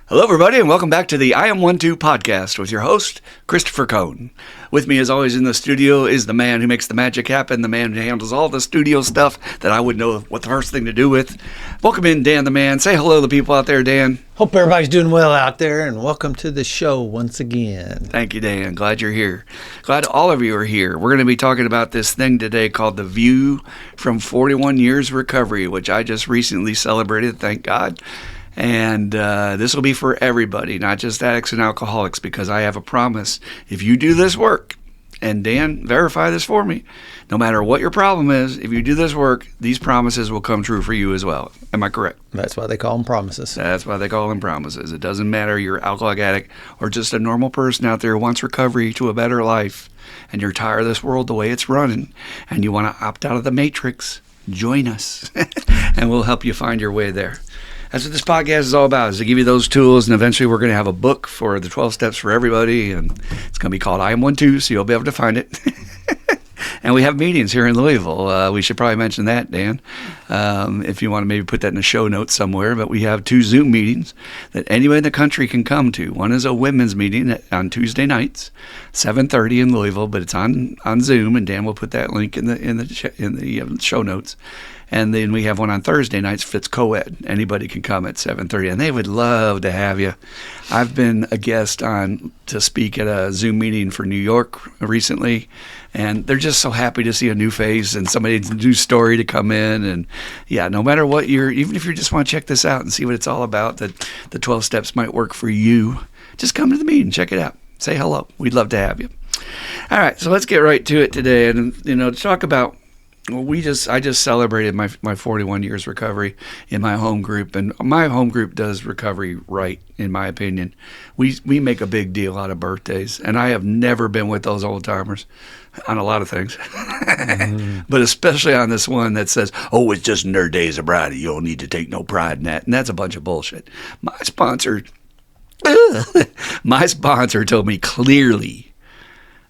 Hello, everybody, and welcome back to the I Am 1-2 podcast with your host, Christopher Cohn. With me, as always, in the studio is the man who makes the magic happen, the man who handles all the studio stuff that I wouldn't know what the first thing to do with. Welcome in, Dan the man. Say hello to the people out there, Dan. Hope everybody's doing well out there, and welcome to the show once again. Thank you, Dan. Glad you're here. Glad all of you are here. We're going to be talking about this thing today called The View from 41 Years Recovery, which I just recently celebrated, thank God. And this will be for everybody, not just addicts and alcoholics, because I have a promise. If you do this work, and Dan, verify this for me, no matter what your problem is, if you do this work, these promises will come true for you as well. Am I correct? That's why they call them promises. That's why they call them promises. It doesn't matter you're an alcoholic addict or just a normal person out there who wants recovery to a better life, and you're tired of this world the way it's running, and you want to opt out of the matrix, join us, and we'll help you find your way there. That's what this podcast is all about, is to give you those tools, and eventually we're going to have a book for the 12 steps for everybody, and it's going to be called I Am 1-2, so you'll be able to find it. And we have meetings here in Louisville. We should probably mention that, Dan, if you want to maybe put that in the show notes somewhere. But we have 2 Zoom meetings that anybody in the country can come to. One is a women's meeting on Tuesday nights, 7:30 in Louisville, but it's on Zoom, and Dan will put that link in the show notes. And then we have one on Thursday nights if it's co-ed. Anybody can come at 7:30, and they would love to have you. I've been a guest on to speak at a Zoom meeting for New York recently, and they're just so happy to see a new face and somebody's new story to come in. And yeah, no matter what even if you just want to check this out and see what it's all about, that the 12 steps might work for you, just come to the meeting, check it out, say hello. We'd love to have you. All right, so let's get right to it today, and to talk about. Well, I just celebrated my 41 years recovery in my home group, and my home group does recovery right, in my opinion. We make a big deal out of birthdays, and I have never been with those old timers on a lot of things, but especially on this one that says, "Oh, it's just in their day of sobriety. You don't need to take no pride in that," and that's a bunch of bullshit. My sponsor told me clearly,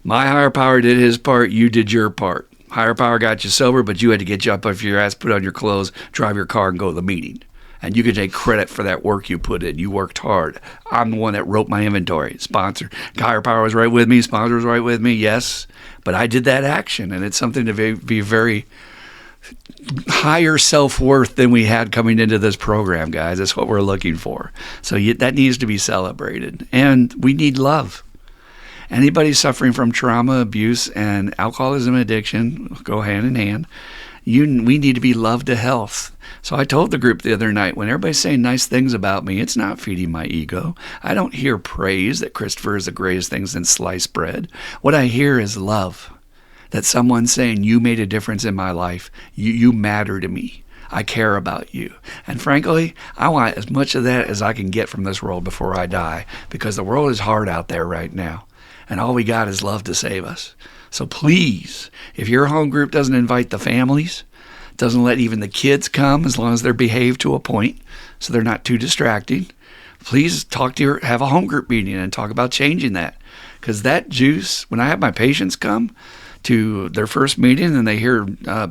my higher power did his part, you did your part. Higher power got you sober, but you had to get you up off your ass, put on your clothes, drive your car, and go to the meeting. And you can take credit for that work you put in. You worked hard. I'm the one that wrote my inventory. Sponsor, higher power was right with me. Sponsor was right with me, yes. But I did that action, and it's something to be very higher self-worth than we had coming into this program, guys. That's what we're looking for. So that needs to be celebrated. And we need love. Anybody suffering from trauma, abuse, and alcoholism addiction go hand in hand. We need to be loved to health. So I told the group the other night, when everybody's saying nice things about me, it's not feeding my ego. I don't hear praise that Christopher is the greatest thing since sliced bread. What I hear is love. That someone's saying, you made a difference in my life. You matter to me. I care about you. And frankly, I want as much of that as I can get from this world before I die, because the world is hard out there right now. And all we got is love to save us. So please, if your home group doesn't invite the families, doesn't let even the kids come as long as they're behaved to a point so they're not too distracting, please have a home group meeting and talk about changing that. Because that juice, when I have my patients come to their first meeting and they hear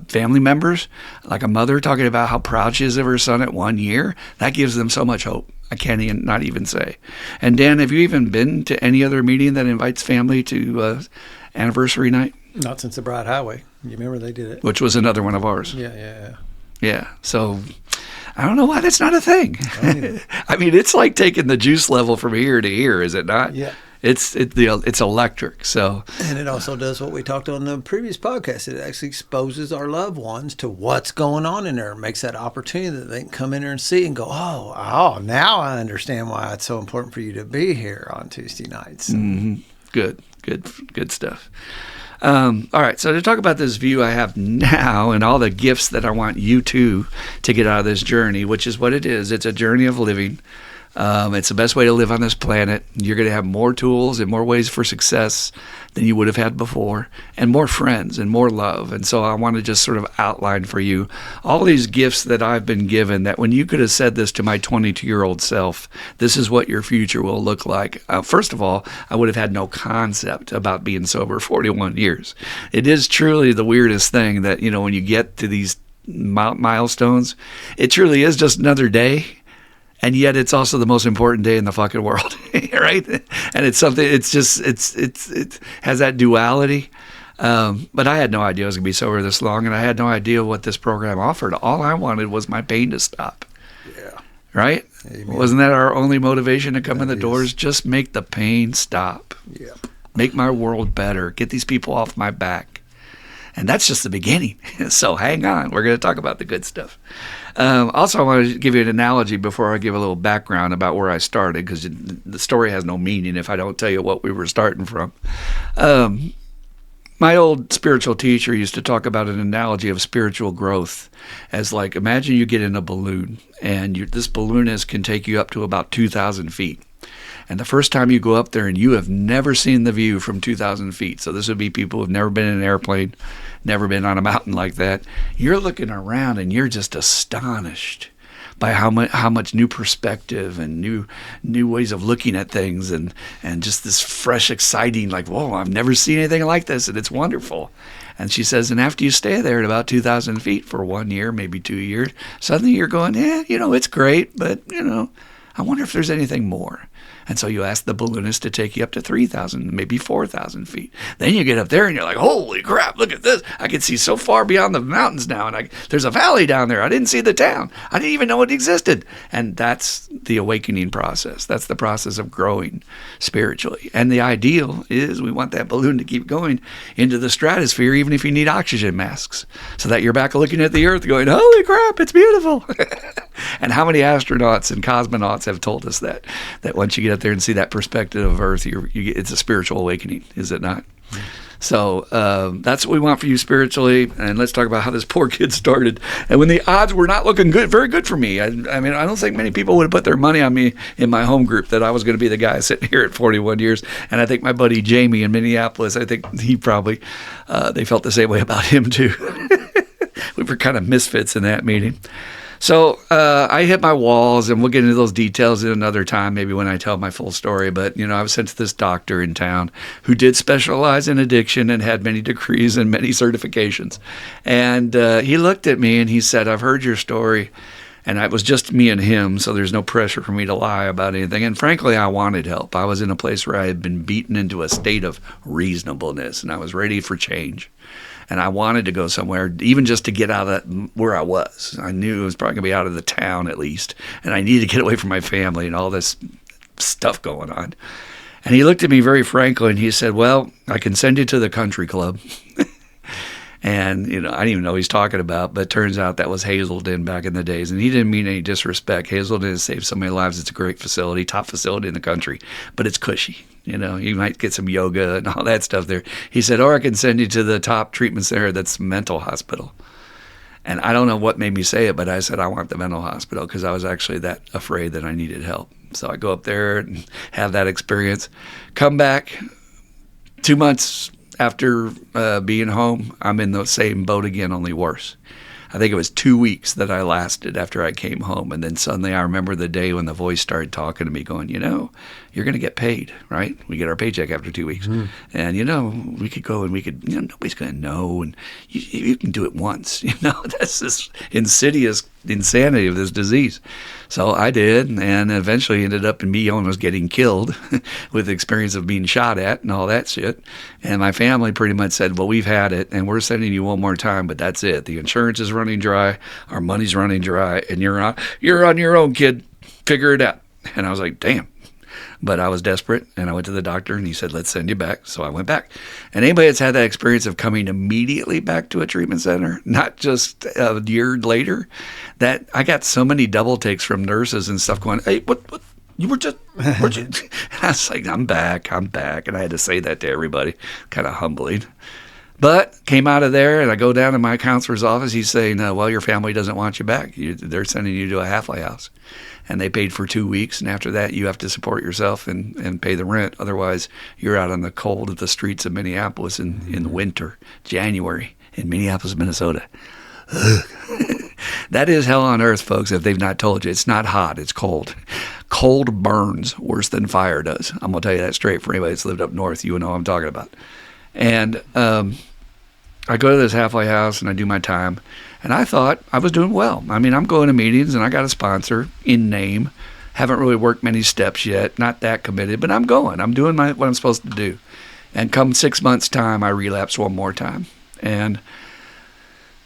family members, like a mother talking about how proud she is of her son at 1 year, that gives them so much hope. I can't not even say. And Dan, have you even been to any other meeting that invites family to anniversary night? Not since the Bride Highway. You remember they did it? Which was another one of ours. Yeah. So I don't know why that's not a thing. I mean, it's like taking the juice level from here to here, is it not? Yeah. It's electric. So, and it also does what we talked on the previous podcast. It actually exposes our loved ones to what's going on in there. It makes that opportunity that they can come in there and see and go, oh, now I understand why it's so important for you to be here on Tuesday nights. Mm-hmm. Good stuff. All right, so to talk about this view I have now and all the gifts that I want you to get out of this journey, which is what it is. It's a journey of living. It's the best way to live on this planet. You're going to have more tools and more ways for success than you would have had before, and more friends and more love. And so I want to just sort of outline for you all these gifts that I've been given, that when you could have said this to my 22-year-old self, this is what your future will look like. First of all, I would have had no concept about being sober 41 years. It is truly the weirdest thing that, when you get to these milestones, it truly is just another day. and yet it's also the most important day in the fucking world, right? And it's something. It's just it has that duality. But I had no idea I was gonna be sober this long, and I had no idea what this program offered. All I wanted was my pain to stop. Yeah. Right? Amen. Wasn't that our only motivation to come in the doors? Just make the pain stop. Yeah. Make my world better. Get these people off my back. And that's just the beginning. So hang on. We're going to talk about the good stuff. Also, I want to give you an analogy before I give a little background about where I started, because the story has no meaning if I don't tell you what we were starting from. My old spiritual teacher used to talk about an analogy of spiritual growth as like, imagine you get in a balloon, and this balloonist can take you up to about 2,000 feet. And the first time you go up there and you have never seen the view from 2,000 feet, so this would be people who've never been in an airplane, never been on a mountain like that, you're looking around and you're just astonished by how much new perspective and new ways of looking at things, and just this fresh, exciting, like, whoa, I've never seen anything like this, and it's wonderful. And she says, and after you stay there at about 2,000 feet for 1 year, maybe 2 years, suddenly you're going, it's great, but, I wonder if there's anything more. And so you ask the balloonist to take you up to 3,000, maybe 4,000 feet. Then you get up there and you're like, holy crap, look at this. I can see so far beyond the mountains now. And there's a valley down there. I didn't see the town. I didn't even know it existed. And that's the awakening process. That's the process of growing spiritually. And the ideal is we want that balloon to keep going into the stratosphere, even if you need oxygen masks, so that you're back looking at the earth going, holy crap, it's beautiful. And how many astronauts and cosmonauts have told us that once you get up there and see that perspective of Earth, it's a spiritual awakening, is it not? Mm-hmm. So that's what we want for you spiritually. And let's talk about how this poor kid started. And when the odds were not looking good, very good for me. I mean, I don't think many people would have put their money on me in my home group that I was going to be the guy sitting here at 41 years. And I think my buddy Jamie in Minneapolis, I think he probably, they felt the same way about him too. We were kind of misfits in that meeting. So I hit my walls, and we'll get into those details in another time, maybe when I tell my full story. But, I was sent to this doctor in town who did specialize in addiction and had many degrees and many certifications. And he looked at me and he said, I've heard your story. And it was just me and him, so there's no pressure for me to lie about anything. And frankly, I wanted help. I was in a place where I had been beaten into a state of reasonableness, and I was ready for change. And I wanted to go somewhere, even just to get out of where I was. I knew it was probably going to be out of the town at least. And I needed to get away from my family and all this stuff going on. And he looked at me very frankly and he said, well, I can send you to the country club. And, I didn't even know what he's talking about, but it turns out that was Hazelden back in the days. And he didn't mean any disrespect. Hazelden has saved so many lives. It's a great facility, top facility in the country, but it's cushy. You might get some yoga and all that stuff there. He said, or I can send you to the top treatment center that's mental hospital. And I don't know what made me say it, but I said, I want the mental hospital, because I was actually that afraid that I needed help. So I go up there and have that experience, come back 2 months after being home, I'm in the same boat again, only worse. I think it was 2 weeks that I lasted after I came home. And then suddenly I remember the day when the voice started talking to me going, you're going to get paid, right? We get our paycheck after 2 weeks. Mm. And, we could go and we could, nobody's going to know. And you can do it once. That's this insidious insanity of this disease. So I did, and eventually ended up in me almost getting killed with the experience of being shot at and all that shit. And my family pretty much said, well, we've had it, and we're sending you one more time, but that's it. The insurance is running dry, our money's running dry, and you're on your own, kid. Figure it out. And I was like, damn. But I was desperate, and I went to the doctor, and he said, let's send you back. So I went back. And anybody that's had that experience of coming immediately back to a treatment center, not just a year later, that I got so many double takes from nurses and stuff going, hey, what? You were just, and I was like, I'm back. And I had to say that to everybody, kind of humbling. But came out of there, and I go down to my counselor's office. He's saying, well, your family doesn't want you back. They're sending you to a halfway house. And they paid for 2 weeks, and after that, you have to support yourself and pay the rent. Otherwise, you're out on the cold of the streets of Minneapolis in the winter, January, in Minneapolis, Minnesota. That is hell on earth, folks, if they've not told you. It's not hot, it's cold. Cold burns worse than fire does. I'm going to tell you that straight for anybody that's lived up north. You know what I'm talking about. And I go to this halfway house, and I do my time. And I thought I was doing well. I mean, I'm going to meetings, and I got a sponsor in name. Haven't really worked many steps yet. Not that committed, but I'm going. I'm doing what I'm supposed to do. And come 6 months' time, I relapsed one more time. And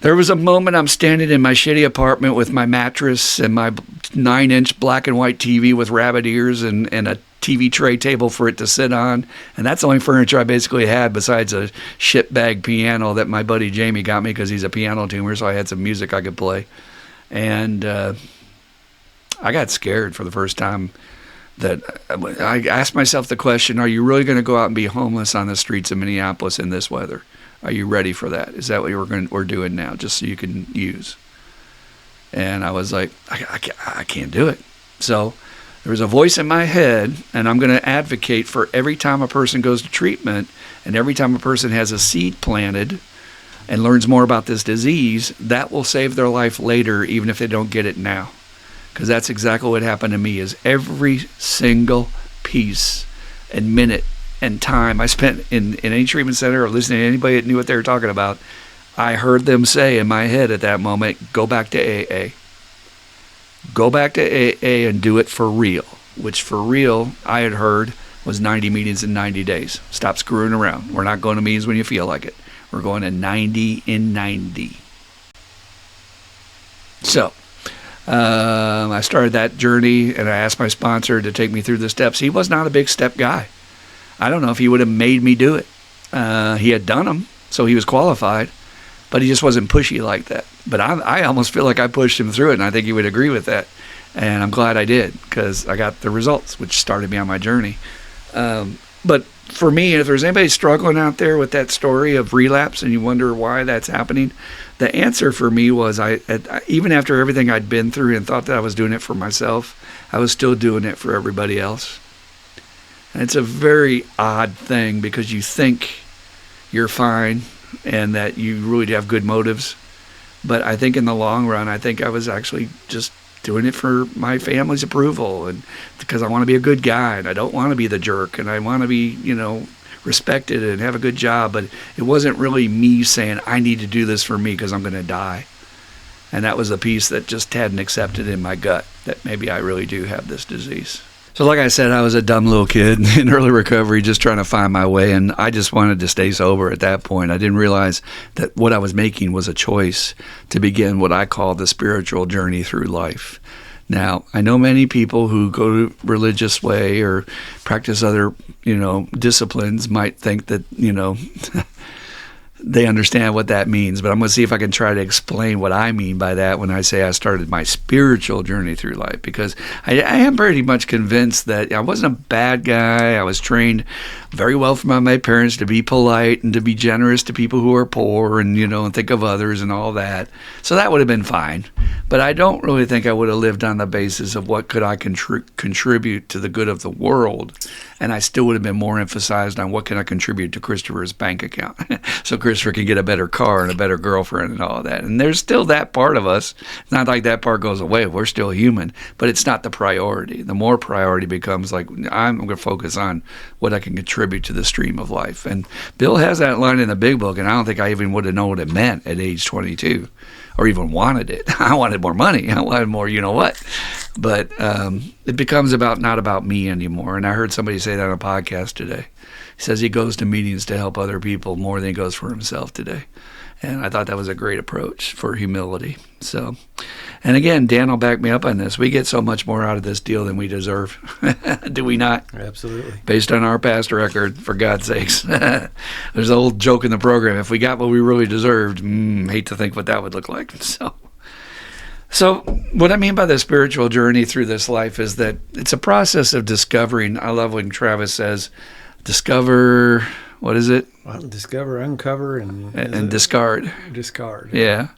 there was a moment I'm standing in my shitty apartment with my mattress and my 9-inch black and white TV with rabbit ears and a TV tray table for it to sit on. And that's the only furniture I basically had besides a shitbag piano that my buddy Jamie got me because he's a piano tuner, so I had some music I could play. And I got scared for the first time. That I asked myself the question, are you really going to go out and be homeless on the streets of Minneapolis in this weather? Are you ready for that? Is that what we're doing now, just so you can use? And I was like, I can't do it. So there was a voice in my head, and I'm going to advocate for every time a person goes to treatment and every time a person has a seed planted and learns more about this disease, that will save their life later, even if they don't get it now. Because that's exactly what happened to me, is every single piece and minute and time I spent in any treatment center or listening to anybody that knew what they were talking about, I heard them say in my head at that moment, go back to AA. Go back to AA and do it for real, which for real I had heard was 90 meetings in 90 days. Stop screwing around. We're not going to meetings when you feel like it. We're going to 90 in 90. So I started that journey, and I asked my sponsor to take me through the steps. He was not a big step guy. I don't know if he would have made me do it. He had done them, so he was qualified, but he just wasn't pushy like that. But I almost feel like I pushed him through it, and I think he would agree with that. And I'm glad I did, because I got the results, which started me on my journey. But for me, if there's anybody struggling out there with that story of relapse and you wonder why that's happening, the answer for me was even after everything I'd been through and thought that I was doing it for myself, I was still doing it for everybody else. And it's a very odd thing because you think you're fine and that you really have good motives. But I think in the long run, I think I was actually just doing it for my family's approval and because I want to be a good guy and I don't want to be the jerk and I want to be, respected and have a good job. But it wasn't really me saying I need to do this for me because I'm going to die. And that was the piece that just hadn't accepted in my gut that maybe I really do have this disease. So like I said, I was a dumb little kid in early recovery just trying to find my way, and I just wanted to stay sober at that point. I didn't realize that what I was making was a choice to begin what I call the spiritual journey through life. Now, I know many people who go to religious way or practice other, disciplines might think that, they understand what that means, but I'm going to see if I can try to explain what I mean by that when I say I started my spiritual journey through life, because I am pretty much convinced that I wasn't a bad guy. I was trained very well from my parents to be polite and to be generous to people who are poor and, and think of others and all that. So that would have been fine. But I don't really think I would have lived on the basis of what could I contribute to the good of the world. And I still would have been more emphasized on what can I contribute to Christopher's bank account. So Christopher can get a better car and a better girlfriend and all of that. And there's still that part of us. It's not like that part goes away. We're still human, but it's not the priority. The more priority becomes like, I'm going to focus on what I can contribute to the stream of life. And Bill has that line in the big book, and I don't think I even would have known what it meant at age 22 or even wanted it. I wanted more money. I wanted more, what. But it becomes not about me anymore. And I heard somebody say that on a podcast today. He says he goes to meetings to help other people more than he goes for himself today. And I thought that was a great approach for humility. So, and again, Dan will back me up on this. We get so much more out of this deal than we deserve. Do we not? Absolutely. Based on our past record, for God's sakes. There's an old joke in the program. If we got what we really deserved, hate to think what that would look like. So what I mean by the spiritual journey through this life is that it's a process of discovering. I love when Travis says, discover, what is it? Well, discover, uncover, and discard. Discard. Yeah.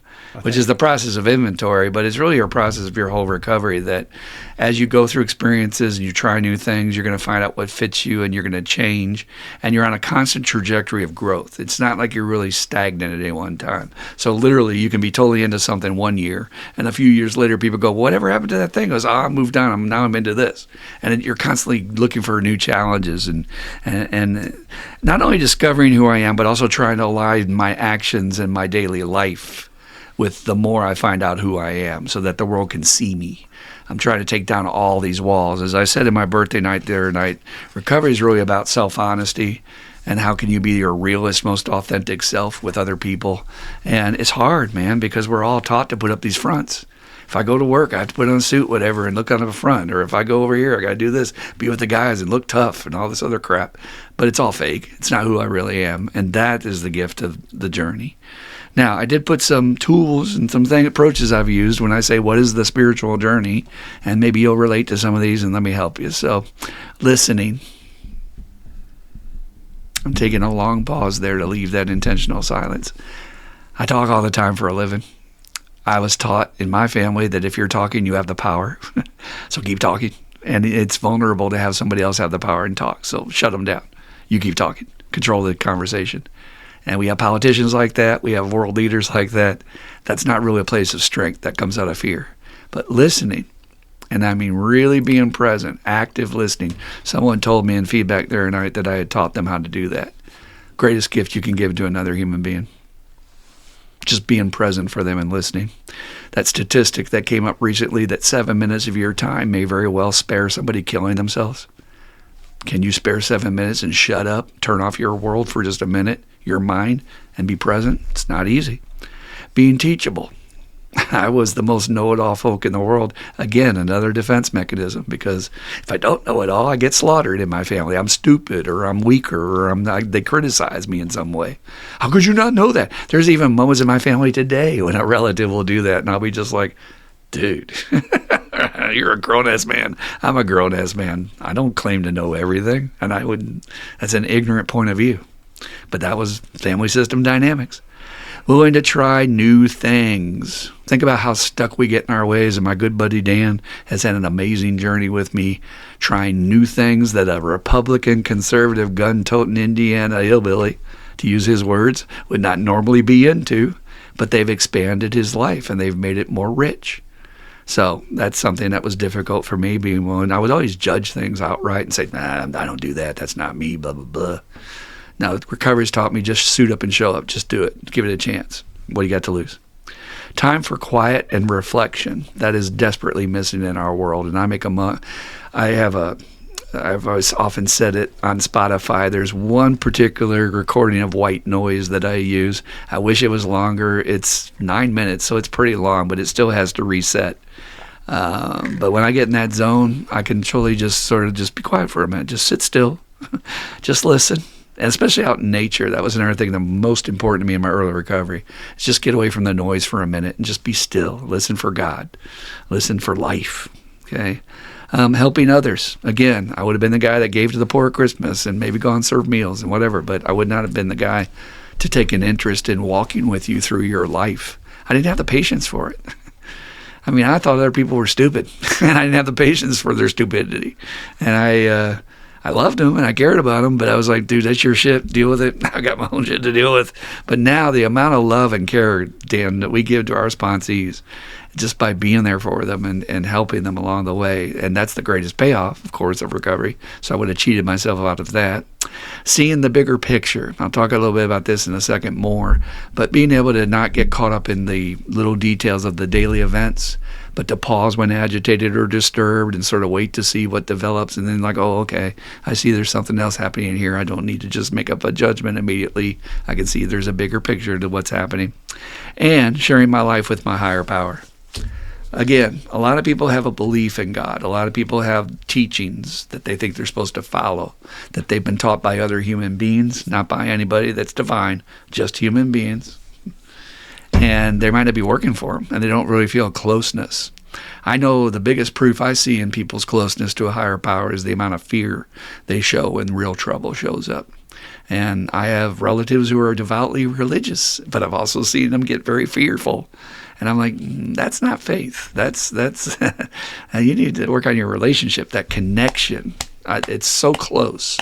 Which is the process of inventory, but it's really a process of your whole recovery that as you go through experiences and you try new things, you're going to find out what fits you and you're going to change, and you're on a constant trajectory of growth. It's not like you're really stagnant at any one time. So literally you can be totally into something 1 year, and a few years later people go, whatever happened to that thing? Goes, I moved on. Now I'm into this. And you're constantly looking for new challenges and not only discovering who I am, but also trying to align my actions and my daily life with the more I find out who I am so that the world can see me. I'm trying to take down all these walls. As I said in my birthday night the other night, recovery is really about self-honesty and how can you be your realest, most authentic self with other people. And it's hard, man, because we're all taught to put up these fronts. If I go to work, I have to put on a suit, whatever, and look on the front. Or if I go over here, I got to do this, be with the guys and look tough and all this other crap. But it's all fake. It's not who I really am. And that is the gift of the journey. Now, I did put some tools and some approaches I've used when I say, what is the spiritual journey? And maybe you'll relate to some of these and let me help you. So, listening. I'm taking a long pause there to leave that intentional silence. I talk all the time for a living. I was taught in my family that if you're talking, you have the power. So keep talking. And it's vulnerable to have somebody else have the power and talk. So shut them down. You keep talking. Control the conversation. And we have politicians like that. We have world leaders like that. That's not really a place of strength. That comes out of fear. But listening, and I mean really being present, active listening. Someone told me in feedback the other night that I had taught them how to do that. Greatest gift you can give to another human being. Just being present for them and listening. That statistic that came up recently that 7 minutes of your time may very well spare somebody killing themselves. Can you spare 7 minutes and shut up, turn off your world for just a minute, your mind, and be present? It's not easy. Being teachable. I was the most know-it-all folk in the world. Again, another defense mechanism, because if I don't know it all, I get slaughtered in my family. I'm stupid, or I'm weaker, or they criticize me in some way. How could you not know that? There's even moments in my family today when a relative will do that, and I'll be just like, dude, you're a grown-ass man. I'm a grown-ass man. I don't claim to know everything, and I wouldn't. That's an ignorant point of view. But that was family system dynamics. Willing to try new things. Think about how stuck we get in our ways. And my good buddy Dan has had an amazing journey with me, trying new things that a Republican, conservative, gun-toting Indiana hillbilly, to use his words, would not normally be into. But they've expanded his life and they've made it more rich. So that's something that was difficult for me, being willing. I would always judge things outright and say, nah, I don't do that. That's not me, blah, blah, blah. Now, recovery's taught me just suit up and show up. Just do it. Give it a chance. What do you got to lose? Time for quiet and reflection. That is desperately missing in our world. And I've always often said it on Spotify. There's one particular recording of white noise that I use. I wish it was longer. It's 9 minutes, so it's pretty long, but it still has to reset. But when I get in that zone, I can truly just sort of just be quiet for a minute. Just sit still. Just listen. And especially out in nature, that was another thing that most important to me in my early recovery. Is just get away from the noise for a minute and just be still. Listen for God. Listen for life. Okay. Helping others. Again, I would have been the guy that gave to the poor at Christmas and maybe gone serve meals and whatever, but I would not have been the guy to take an interest in walking with you through your life. I didn't have the patience for it. I mean, I thought other people were stupid, and I didn't have the patience for their stupidity. And I loved them and I cared about them, but I was like, dude, that's your shit. Deal with it. I got my own shit to deal with. But now the amount of love and care, Dan, that we give to our sponsees, just by being there for them and helping them along the way. And that's the greatest payoff, of course, of recovery. So I would have cheated myself out of that. Seeing the bigger picture. I'll talk a little bit about this in a second more. But being able to not get caught up in the little details of the daily events, but to pause when agitated or disturbed and sort of wait to see what develops, and then like, oh, okay, I see there's something else happening here. I don't need to just make up a judgment immediately. I can see there's a bigger picture to what's happening. And sharing my life with my higher power. Again, a lot of people have a belief in God. A lot of people have teachings that they think they're supposed to follow, that they've been taught by other human beings, not by anybody that's divine, just human beings. And they might not be working for them, and they don't really feel closeness. I know the biggest proof I see in people's closeness to a higher power is the amount of fear they show when real trouble shows up. And I have relatives who are devoutly religious, but I've also seen them get very fearful. And I'm like, that's not faith. That's you need to work on your relationship, that connection. It's so close.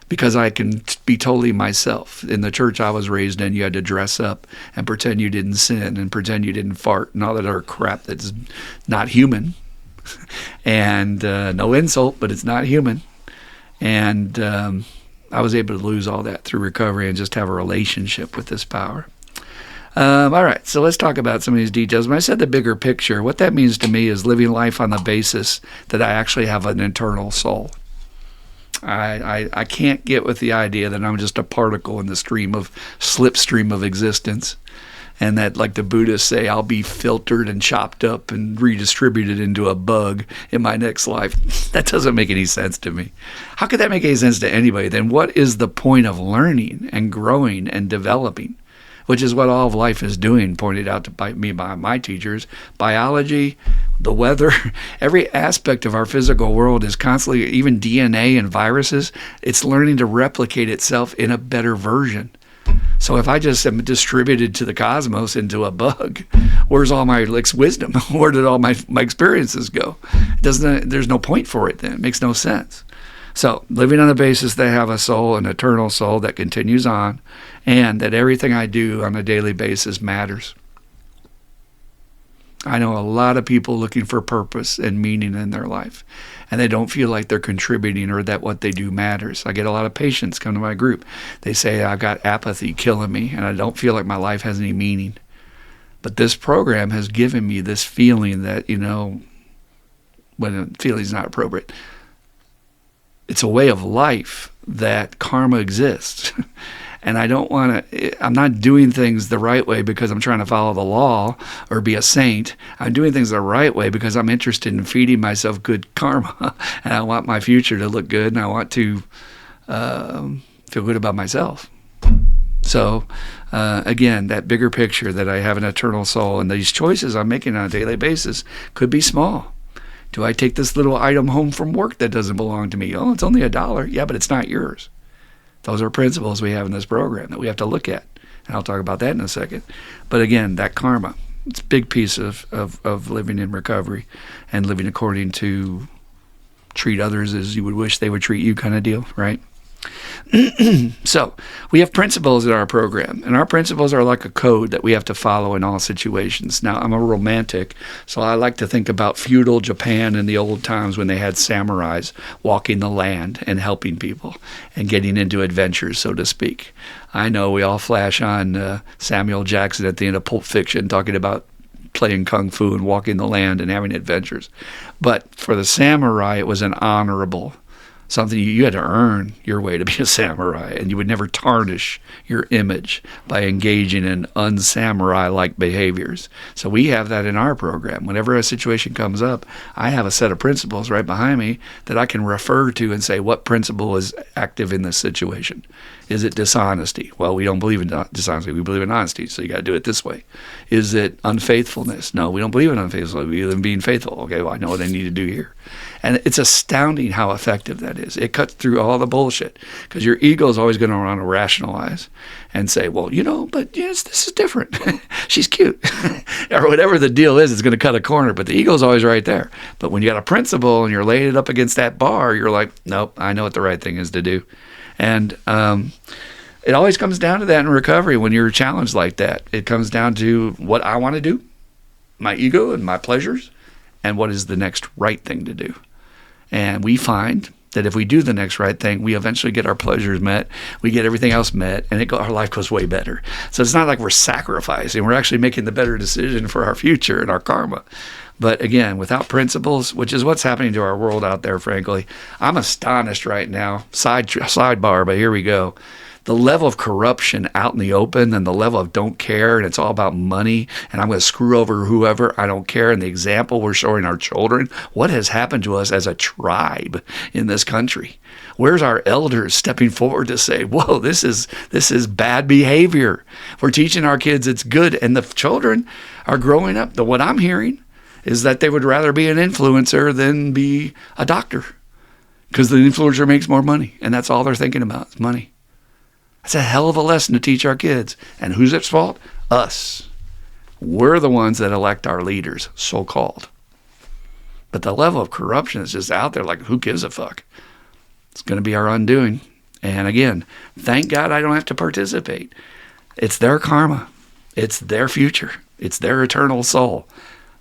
Because I can be totally myself. In the church I was raised in, you had to dress up and pretend you didn't sin and pretend you didn't fart and all that other crap that's not human. And no insult, but it's not human. And I was able to lose all that through recovery and just have a relationship with this power. All right, so let's talk about some of these details. When I said the bigger picture, what that means to me is living life on the basis that I actually have an eternal soul. I can't get with the idea that I'm just a particle in the slipstream of existence, and that, like the Buddhists say, I'll be filtered and chopped up and redistributed into a bug in my next life. That doesn't make any sense to me. How could that make any sense to anybody? Then what is the point of learning and growing and developing? Which is what all of life is doing, pointed out by my teachers. Biology, the weather, every aspect of our physical world is constantly, even DNA and viruses, it's learning to replicate itself in a better version. So if I just am distributed to the cosmos into a bug, where's all my wisdom? Where did all my experiences go? There's no point for it then. It makes no sense. So living on the basis that I have a soul, an eternal soul that continues on, and that everything I do on a daily basis matters. I know a lot of people looking for purpose and meaning in their life, and they don't feel like they're contributing or that what they do matters. I get a lot of patients come to my group. They say, I've got apathy killing me, and I don't feel like my life has any meaning. But this program has given me this feeling that, when a feeling is not appropriate, it's a way of life that karma exists. And I don't want to, I'm not doing things the right way because I'm trying to follow the law or be a saint. I'm doing things the right way because I'm interested in feeding myself good karma. And I want my future to look good, and I want to feel good about myself. So, again, that bigger picture that I have an eternal soul, and these choices I'm making on a daily basis could be small. Do I take this little item home from work that doesn't belong to me? Oh, it's only $1. Yeah, but it's not yours. Those are principles we have in this program that we have to look at. And I'll talk about that in a second. But again, that karma, it's a big piece of living in recovery and living according to treat others as you would wish they would treat you kind of deal, right? So we have principles in our program, and our principles are like a code that we have to follow in all situations. Now, I'm a romantic, so I like to think about feudal Japan in the old times when they had samurais walking the land and helping people and getting into adventures, so to speak. I know we all flash on Samuel Jackson at the end of Pulp Fiction talking about playing kung fu and walking the land and having adventures. But for the samurai, it was an honorable something you had to earn your way to be a samurai, and you would never tarnish your image by engaging in unsamurai-like behaviors. So we have that in our program. Whenever a situation comes up, I have a set of principles right behind me that I can refer to and say, what principle is active in this situation? Is it dishonesty? Well, we don't believe in dishonesty. We believe in honesty, so you got to do it this way. Is it unfaithfulness? No, we don't believe in unfaithfulness. We believe in being faithful. Okay, well, I know what I need to do here. And it's astounding how effective that is. It cuts through all the bullshit, because your ego is always going to want to rationalize and say, well, but yes, this is different. She's cute. Or whatever the deal is, it's going to cut a corner, but the ego is always right there. But when you got a principle and you're laying it up against that bar, you're like, nope, I know what the right thing is to do. And it always comes down to that in recovery when you're challenged like that. It comes down to what I want to do, my ego and my pleasures, and what is the next right thing to do. And we find that if we do the next right thing, we eventually get our pleasures met, we get everything else met, and our life goes way better. So it's not like we're sacrificing. We're actually making the better decision for our future and our karma. But again, without principles, which is what's happening to our world out there, frankly, I'm astonished right now. Sidebar, but here we go. The level of corruption out in the open, and the level of don't care, and it's all about money, and I'm going to screw over whoever, I don't care. And the example we're showing our children, what has happened to us as a tribe in this country? Where's our elders stepping forward to say, whoa, this is bad behavior. We're teaching our kids it's good, and the children are growing up. What I'm hearing is that they would rather be an influencer than be a doctor, because the influencer makes more money, and that's all they're thinking about is money. That's a hell of a lesson to teach our kids. And who's at fault? Us. We're the ones that elect our leaders, so-called. But the level of corruption is just out there, like, who gives a fuck? It's going to be our undoing. And again, thank God I don't have to participate. It's their karma. It's their future. It's their eternal soul.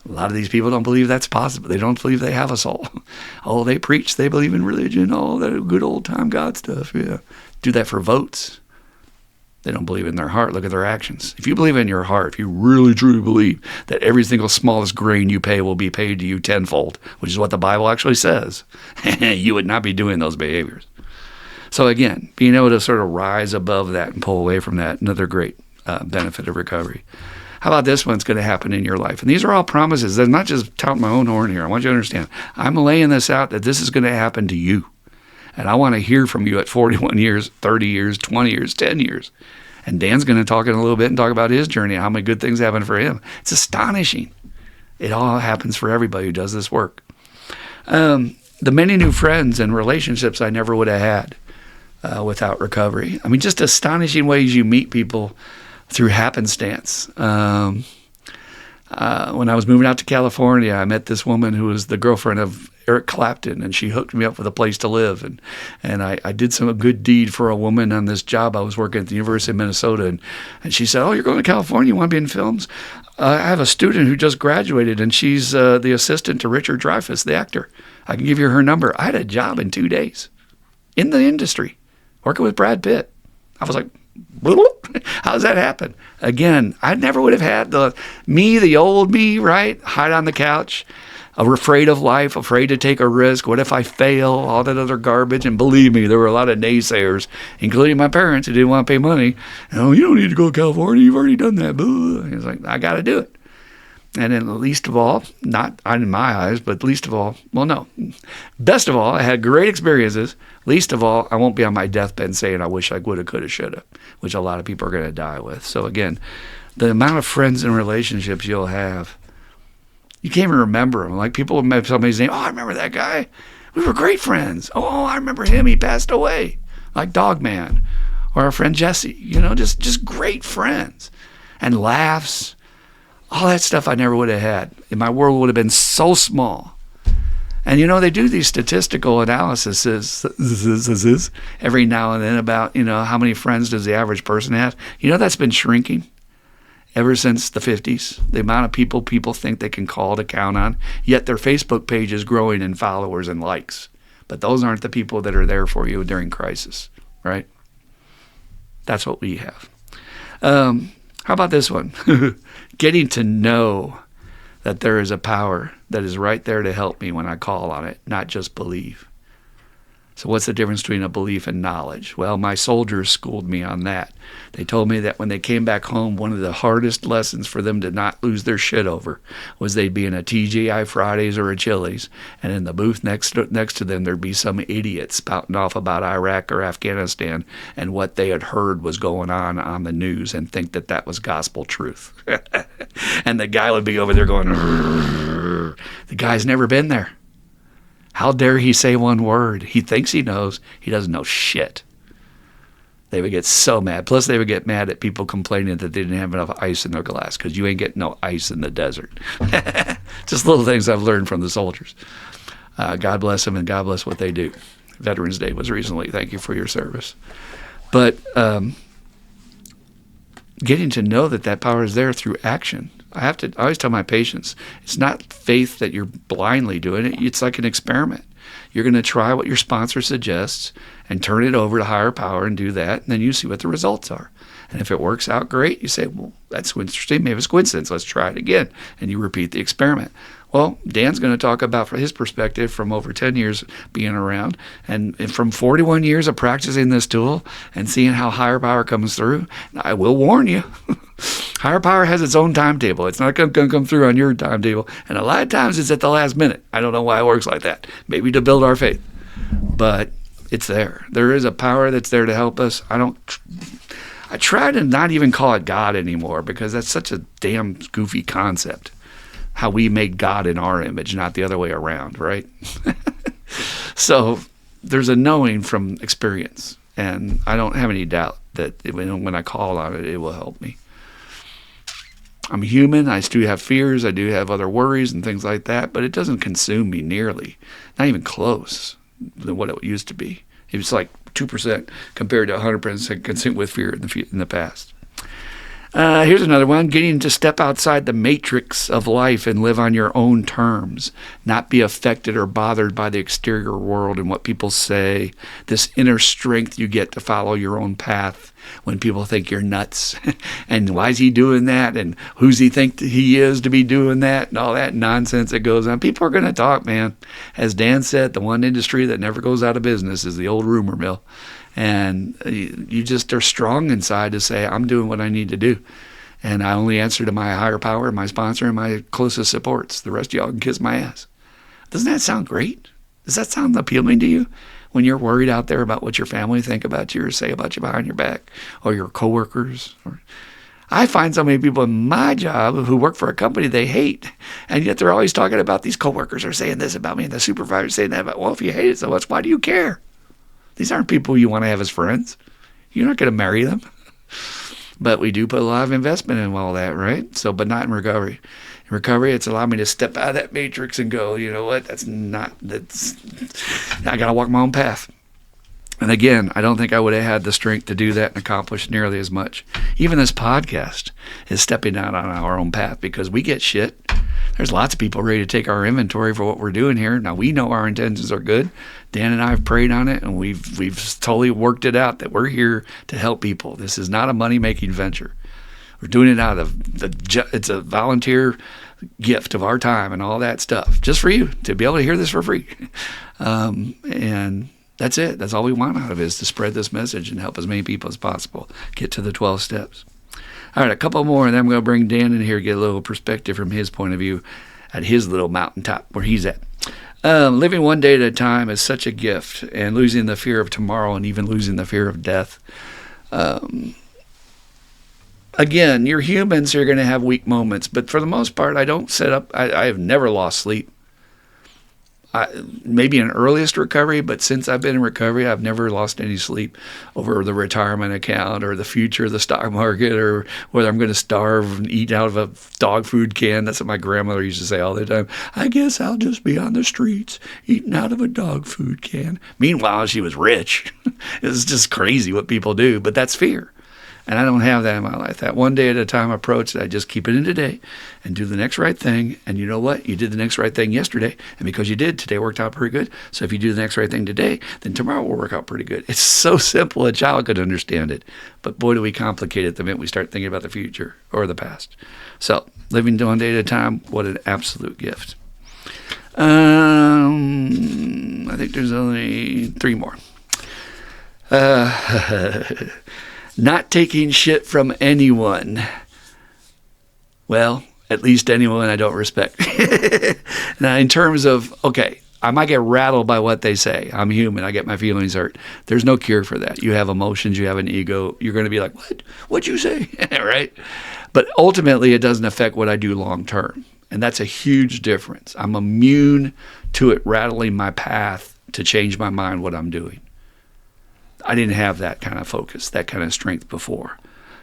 A lot of these people don't believe that's possible. They don't believe they have a soul. Oh, they preach, they believe in religion, all that good old time God stuff. Yeah. Do that for votes. They don't believe in their heart. Look at their actions. If you believe in your heart, if you really truly believe that every single smallest grain you pay will be paid to you tenfold, which is what the Bible actually says, you would not be doing those behaviors. So again, being able to sort of rise above that and pull away from that, another great benefit of recovery. How about this one's going to happen in your life? And these are all promises. I'm not just touting my own horn here. I want you to understand. I'm laying this out that this is going to happen to you. And I want to hear from you at 41 years, 30 years, 20 years, 10 years. And Dan's going to talk in a little bit and talk about his journey, how many good things happen for him. It's astonishing. It all happens for everybody who does this work. The many new friends and relationships I never would have had without recovery. I mean, just astonishing ways you meet people through happenstance. When I was moving out to California, I met this woman who was the girlfriend of Eric Clapton, and she hooked me up with a place to live. And I did some good deed for a woman on this job. I was working at the University of Minnesota, and she said, "Oh, you're going to California? You want to be in films? I have a student who just graduated, and she's the assistant to Richard Dreyfuss, the actor. I can give you her number." I had a job in 2 days in the industry, working with Brad Pitt. I was like, how does that happen? Again, I never would have had the old me, right? Hide on the couch, afraid of life, afraid to take a risk. What if I fail? All that other garbage. And believe me, there were a lot of naysayers, including my parents who didn't want to pay money. "Oh, you don't need to go to California. You've already done that." He was like, I got to do it. And then least of all, not in my eyes, but least of all, well, no. Best of all, I had great experiences. Least of all, I won't be on my deathbed saying I wish I would have, could have, should have, which a lot of people are going to die with. So again, the amount of friends and relationships you'll have, you can't even remember them. Like people met somebody's name. "Oh, I remember that guy. We were great friends. Oh, I remember him. He passed away." Like Dogman or our friend Jesse, just great friends and laughs. All that stuff I never would have had. And my world would have been so small. And they do these statistical analyses every now and then about, how many friends does the average person have. That's been shrinking ever since the 50s. The amount of people think they can call to count on, yet their Facebook page is growing in followers and likes. But those aren't the people that are there for you during crisis, right? That's what we have. How about this one? Getting to know that there is a power that is right there to help me when I call on it, not just believe. So what's the difference between a belief and knowledge? Well, my soldiers schooled me on that. They told me that when they came back home, one of the hardest lessons for them to not lose their shit over was they'd be in a TGI Fridays or a Chili's, and in the booth next to them, there'd be some idiot spouting off about Iraq or Afghanistan and what they had heard was going on the news and think that that was gospel truth. And the guy would be over there going, "Rrr." The guy's never been there. How dare he say one word? He thinks he knows. He doesn't know shit. They would get so mad. Plus, they would get mad at people complaining that they didn't have enough ice in their glass because you ain't getting no ice in the desert. Just little things I've learned from the soldiers. God bless them and God bless what they do. Veterans Day was recently. Thank you for your service. But getting to know that power is there through action. I always tell my patients, it's not faith that you're blindly doing it. It's like an experiment. You're going to try what your sponsor suggests and turn it over to higher power and do that, and then you see what the results are. And if it works out great, you say, well, that's interesting. Maybe it's coincidence. Let's try it again. And you repeat the experiment. Well, Dan's going to talk about from his perspective from over 10 years being around and from 41 years of practicing this tool and seeing how higher power comes through. I will warn you, higher power has its own timetable. It's not going to come through on your timetable. And a lot of times it's at the last minute. I don't know why it works like that. Maybe to build our faith. But it's there. There is a power that's there to help us. I try to not even call it God anymore because that's such a damn goofy concept. How we make God in our image, not the other way around, right? So there's a knowing from experience, and I don't have any doubt that when I call on it, it will help me. I'm human. I do have fears. I do have other worries and things like that, but it doesn't consume me nearly, not even close than what it used to be. It was like 2% compared to 100% consumed with fear in the past. Here's another one. Getting to step outside the matrix of life and live on your own terms. Not be affected or bothered by the exterior world and what people say. This inner strength you get to follow your own path when people think you're nuts. And why is he doing that? And who's he think he is to be doing that? And all that nonsense that goes on. People are going to talk, man. As Dan said, the one industry that never goes out of business is the old rumor mill. And you just are strong inside to say, I'm doing what I need to do. And I only answer to my higher power, my sponsor, and my closest supports. The rest of y'all can kiss my ass. Doesn't that sound great? Does that sound appealing to you? When you're worried out there about what your family think about you or say about you behind your back, or your coworkers. I find so many people in my job who work for a company they hate, and yet they're always talking about these coworkers are saying this about me, and the supervisor's saying that about, well, if you hate it so much, why do you care? These aren't people you want to have as friends. You're not going to marry them. But we do put a lot of investment in all that, right? So, but not in recovery. In recovery, it's allowed me to step out of that matrix and go, you know what, I got to walk my own path. And again, I don't think I would have had the strength to do that and accomplish nearly as much. Even this podcast is stepping out on our own path because we get shit. There's lots of people ready to take our inventory for what we're doing here. Now, we know our intentions are good. Dan and I have prayed on it, and we've totally worked it out that we're here to help people. This is not a money-making venture. We're doing it out of it's a volunteer gift of our time and all that stuff, just for you to be able to hear this for free. And that's it. That's all we want out of it, is to spread this message and help as many people as possible get to the 12 steps. All right, a couple more, and then I'm going to bring Dan in here, get a little perspective from his point of view at his little mountaintop where he's at. Living one day at a time is such a gift, and losing the fear of tomorrow and even losing the fear of death. Again, you're human, so you're going to have weak moments, but for the most part, I have never lost sleep. Maybe in earliest recovery, but since I've been in recovery, I've never lost any sleep over the retirement account or the future of the stock market or whether I'm going to starve and eat out of a dog food can. That's what my grandmother used to say all the time. I guess I'll just be on the streets eating out of a dog food can. Meanwhile, she was rich. It's just crazy what people do, but that's fear. And I don't have that in my life. That one day at a time approach that I just keep it in today and do the next right thing. And you know what? You did the next right thing yesterday. And because you did, today worked out pretty good. So if you do the next right thing today, then tomorrow will work out pretty good. It's so simple a child could understand it. But boy, do we complicate it the minute we start thinking about the future or the past. So living one day at a time, what an absolute gift. I think there's only 3 more. Not taking shit from anyone. Well, at least anyone I don't respect. Now, in terms of, okay, I might get rattled by what they say. I'm human. I get my feelings hurt. There's no cure for that. You have emotions. You have an ego. You're going to be like, what? What'd you say? Right? But ultimately, it doesn't affect what I do long term. And that's a huge difference. I'm immune to it rattling my path to change my mind what I'm doing. I didn't have that kind of focus, that kind of strength before.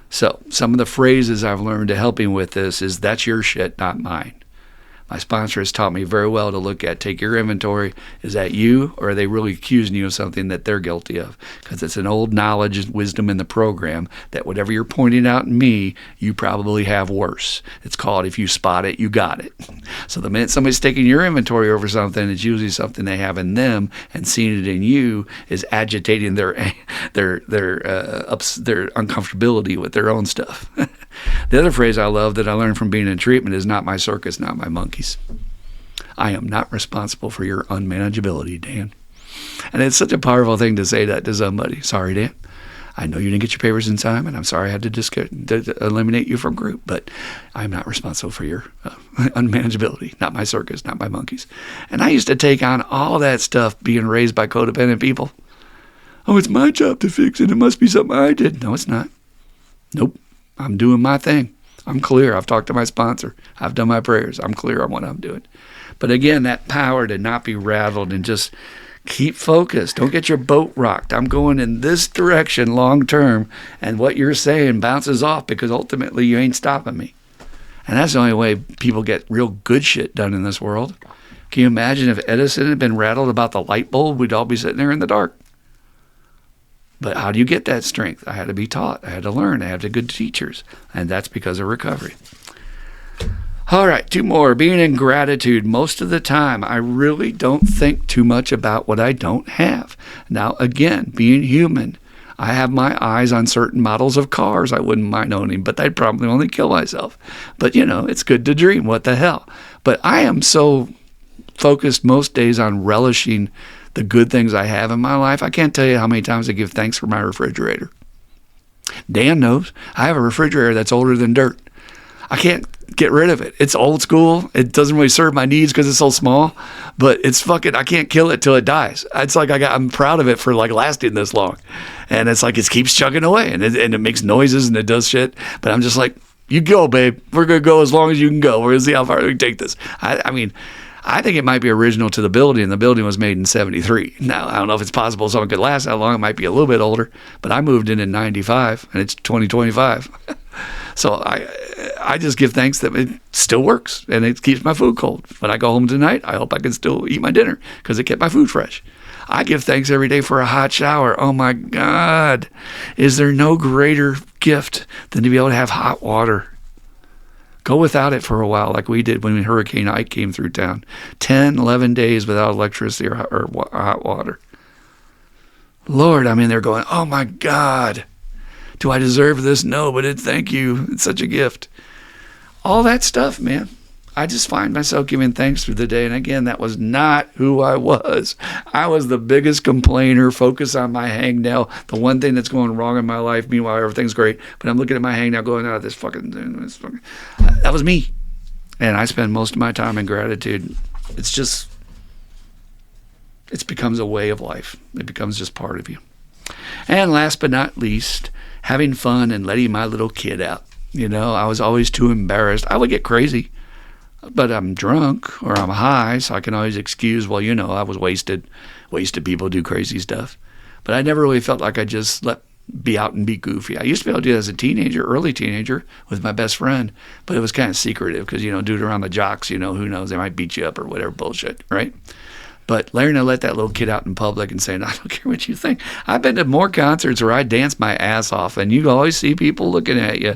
So some of the phrases I've learned to helping with this is, that's your shit, not mine. My sponsor has taught me very well to look at, take your inventory. Is that you, or are they really accusing you of something that they're guilty of? Because it's an old knowledge and wisdom in the program that whatever you're pointing out in me, you probably have worse. It's called, if you spot it, you got it. So the minute somebody's taking your inventory over something, it's usually something they have in them, and seeing it in you is agitating their uncomfortability with their own stuff. The other phrase I love that I learned from being in treatment is, not my circus, not my monkeys. I am not responsible for your unmanageability, Dan. And it's such a powerful thing to say that to somebody. Sorry, Dan. I know you didn't get your papers in time, and I'm sorry I had to eliminate you from group, but I'm not responsible for your unmanageability. Not my circus, not my monkeys. And I used to take on all that stuff being raised by codependent people. Oh, it's my job to fix it. It must be something I did. No, it's not. Nope. I'm doing my thing. I'm clear. I've talked to my sponsor. I've done my prayers. I'm clear on what I'm doing. But again, that power to not be rattled and just keep focused. Don't get your boat rocked. I'm going in this direction long term, and what you're saying bounces off because ultimately you ain't stopping me. And that's the only way people get real good shit done in this world. Can you imagine if Edison had been rattled about the light bulb? We'd all be sitting there in the dark. But how do you get that strength? I had to be taught. I had to learn. I had the good teachers. And that's because of recovery. All right, 2 more. Being in gratitude. Most of the time, I really don't think too much about what I don't have. Now, again, being human, I have my eyes on certain models of cars I wouldn't mind owning, but I'd probably only kill myself. But, it's good to dream. What the hell? But I am so focused most days on relishing the good things I have in my life. I can't tell you how many times I give thanks for my refrigerator. Dan knows. I have a refrigerator that's older than dirt. I can't get rid of it. It's old school. It doesn't really serve my needs because it's so small, but it's fucking, I can't kill it till it dies. It's like I'm proud of it for like lasting this long. And it's like it keeps chugging away and it makes noises and it does shit. But I'm just like, you go, babe. We're going to go as long as you can go. We're going to see how far we can take this. I mean, I think it might be original to the building, and the building was made in 73. Now, I don't know if it's possible someone could last that long. It might be a little bit older, but I moved in 95, and it's 2025. So I just give thanks that it still works, and it keeps my food cold. When I go home tonight, I hope I can still eat my dinner because it kept my food fresh. I give thanks every day for a hot shower. Oh, my God. Is there no greater gift than to be able to have hot water? Go without it for a while like we did when Hurricane Ike came through town. 10, 11 days without electricity or hot water. Lord, I mean, they're going, oh my God, do I deserve this? No, but thank you. It's such a gift. All that stuff, man. I just find myself giving thanks through the day. And again, that was not who I was. I was the biggest complainer, focused on my hangnail, the one thing that's going wrong in my life. Meanwhile, everything's great. But I'm looking at my hangnail going, oh, this fucking. That was me. And I spend most of my time in gratitude. It becomes a way of life. It becomes just part of you. And last but not least, having fun and letting my little kid out. I was always too embarrassed. I would get crazy. But I'm drunk or I'm high, so I can always excuse, well, I was wasted. Wasted people do crazy stuff. But I never really felt like I just be out and be goofy. I used to be able to do that as a teenager, early teenager, with my best friend. But it was kind of secretive because, do it around the jocks, who knows, they might beat you up or whatever bullshit, right? But learning to let that little kid out in public and saying, I don't care what you think. I've been to more concerts where I dance my ass off, and you always see people looking at you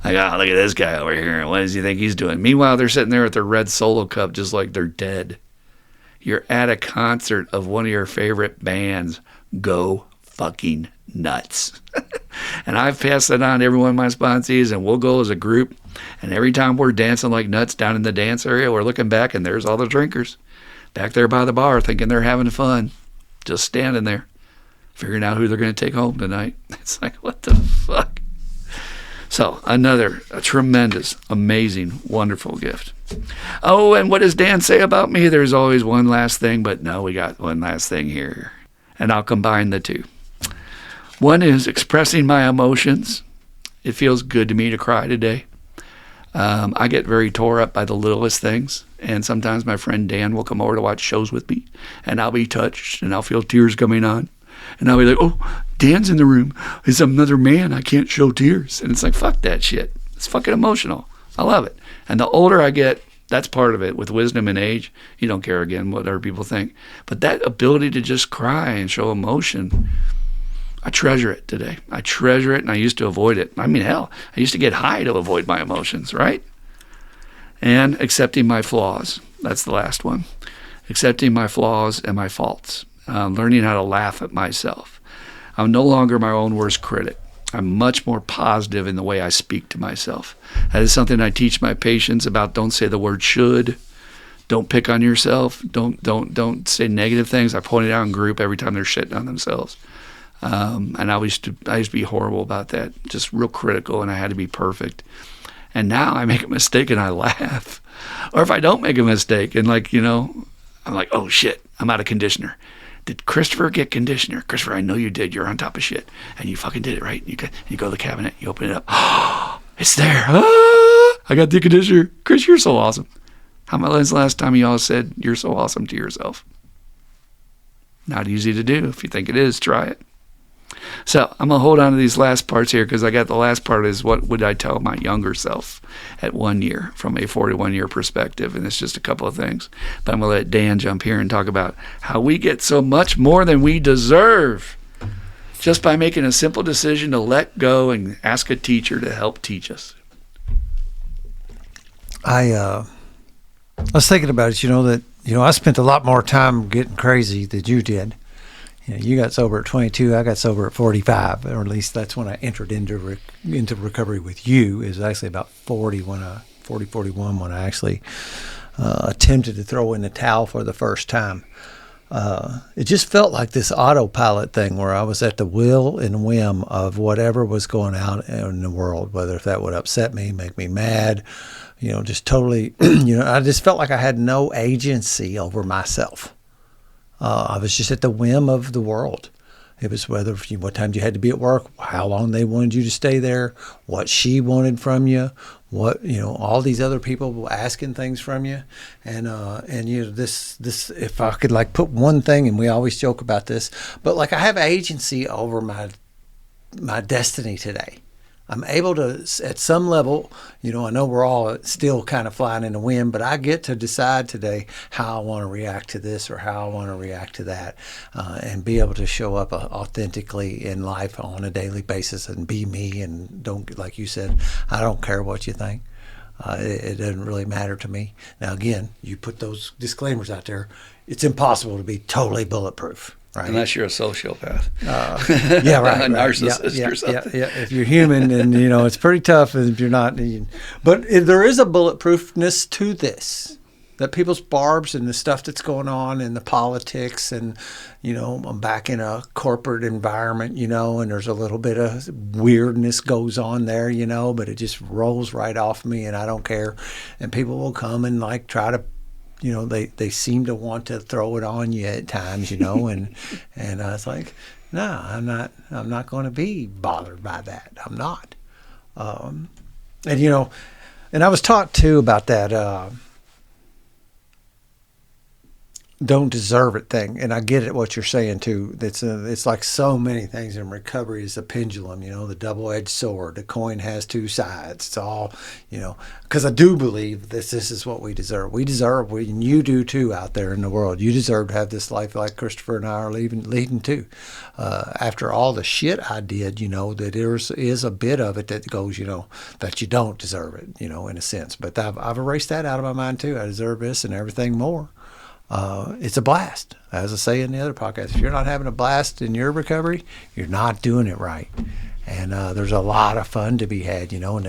like, oh, look at this guy over here. What does he think he's doing? Meanwhile, they're sitting there with their red Solo cup just like they're dead. You're at a concert of one of your favorite bands. Go fucking nuts. And I've passed that on to every one of my sponsees, and we'll go as a group. And every time we're dancing like nuts down in the dance area, we're looking back, and there's all the drinkers back there by the bar thinking they're having fun, just standing there, figuring out who they're going to take home tonight. It's like, what the fuck? So a tremendous, amazing, wonderful gift. Oh, and what does Dan say about me? There's always one last thing, but no, we got one last thing here. And I'll combine the two. One is expressing my emotions. It feels good to me to cry today. I get very tore up by the littlest things, and sometimes my friend Dan will come over to watch shows with me, and I'll be touched, and I'll feel tears coming on, and I'll be like, oh, Dan's in the room. He's another man. I can't show tears. And it's like, fuck that shit. It's fucking emotional. I love it. And the older I get, that's part of it. With wisdom and age, you don't care, again, what other people think. But that ability to just cry and show emotion, I treasure it today. I treasure it, and I used to avoid it. I mean, hell, I used to get high to avoid my emotions, right? And accepting my flaws. That's the last one. Accepting my flaws and my faults. Learning how to laugh at myself. I'm no longer my own worst critic. I'm much more positive in the way I speak to myself. That is something I teach my patients about. Don't say the word should. Don't pick on yourself. Don't say negative things. I point it out in group every time they're shitting on themselves. And I used to be horrible about that, just real critical, and I had to be perfect. And now I make a mistake and I laugh. Or if I don't make a mistake and I'm like, oh shit, I'm out of conditioner. Did Christopher get conditioner? Christopher, I know you did. You're on top of shit. And you fucking did it, right? You go to the cabinet, you open it up. Oh, it's there. Ah, I got the conditioner. Chris, you're so awesome. When's the last time you all said you're so awesome to yourself? Not easy to do. If you think it is, try it. So I'm going to hold on to these last parts here because I got the last part is what would I tell my younger self at 1 year from a 41-year perspective. And it's just a couple of things. But I'm going to let Dan jump here and talk about how we get so much more than we deserve just by making a simple decision to let go and ask a teacher to help teach us. I was thinking about it, I spent a lot more time getting crazy than you did. You got sober at 22. I got sober at 45, or at least that's when I entered into recovery with you. It was actually about 41 when I actually attempted to throw in the towel for the first time. It just felt like this autopilot thing where I was at the will and whim of whatever was going out in the world, whether if that would upset me, make me mad, just totally, I just felt like I had no agency over myself. I was just at the whim of the world. It was what time you had to be at work, how long they wanted you to stay there, what she wanted from you, what all these other people were asking things from you, and this if I could like put one thing, and we always joke about this, but like I have agency over my destiny today. I'm able to, at some level, I know we're all still kind of flying in the wind, but I get to decide today how I want to react to this or how I want to react to that, and be able to show up authentically in life on a daily basis and be me, and don't, like you said, I don't care what you think. It doesn't really matter to me. Now, again, you put those disclaimers out there. It's impossible to be totally bulletproof. Right. Unless you're a sociopath. Yeah, right. A narcissist or something. Yeah. If you're human, and it's pretty tough. If you're not, but there is a bulletproofness to this. That people's barbs and the stuff that's going on in the politics, and I'm back in a corporate environment, and there's a little bit of weirdness goes on there, but it just rolls right off me, and I don't care. And people will come and like try to. They seem to want to throw it on you at times, and I was like, no, I'm not going to be bothered by that. I'm not. And I was taught too about that, don't deserve it thing. And I get it, what you're saying too. It's like so many things in recovery is a pendulum, the double-edged sword. The coin has two sides. It's all, because I do believe this is what we deserve. We deserve, and you do too out there in the world. You deserve to have this life like Christopher and I are leading to. After all the shit I did, that there is a bit of it that goes, that you don't deserve it, in a sense. But I've erased that out of my mind too. I deserve this and everything more. It's a blast. As I say in the other podcast, if you're not having a blast in your recovery, you're not doing it right. And there's a lot of fun to be had, and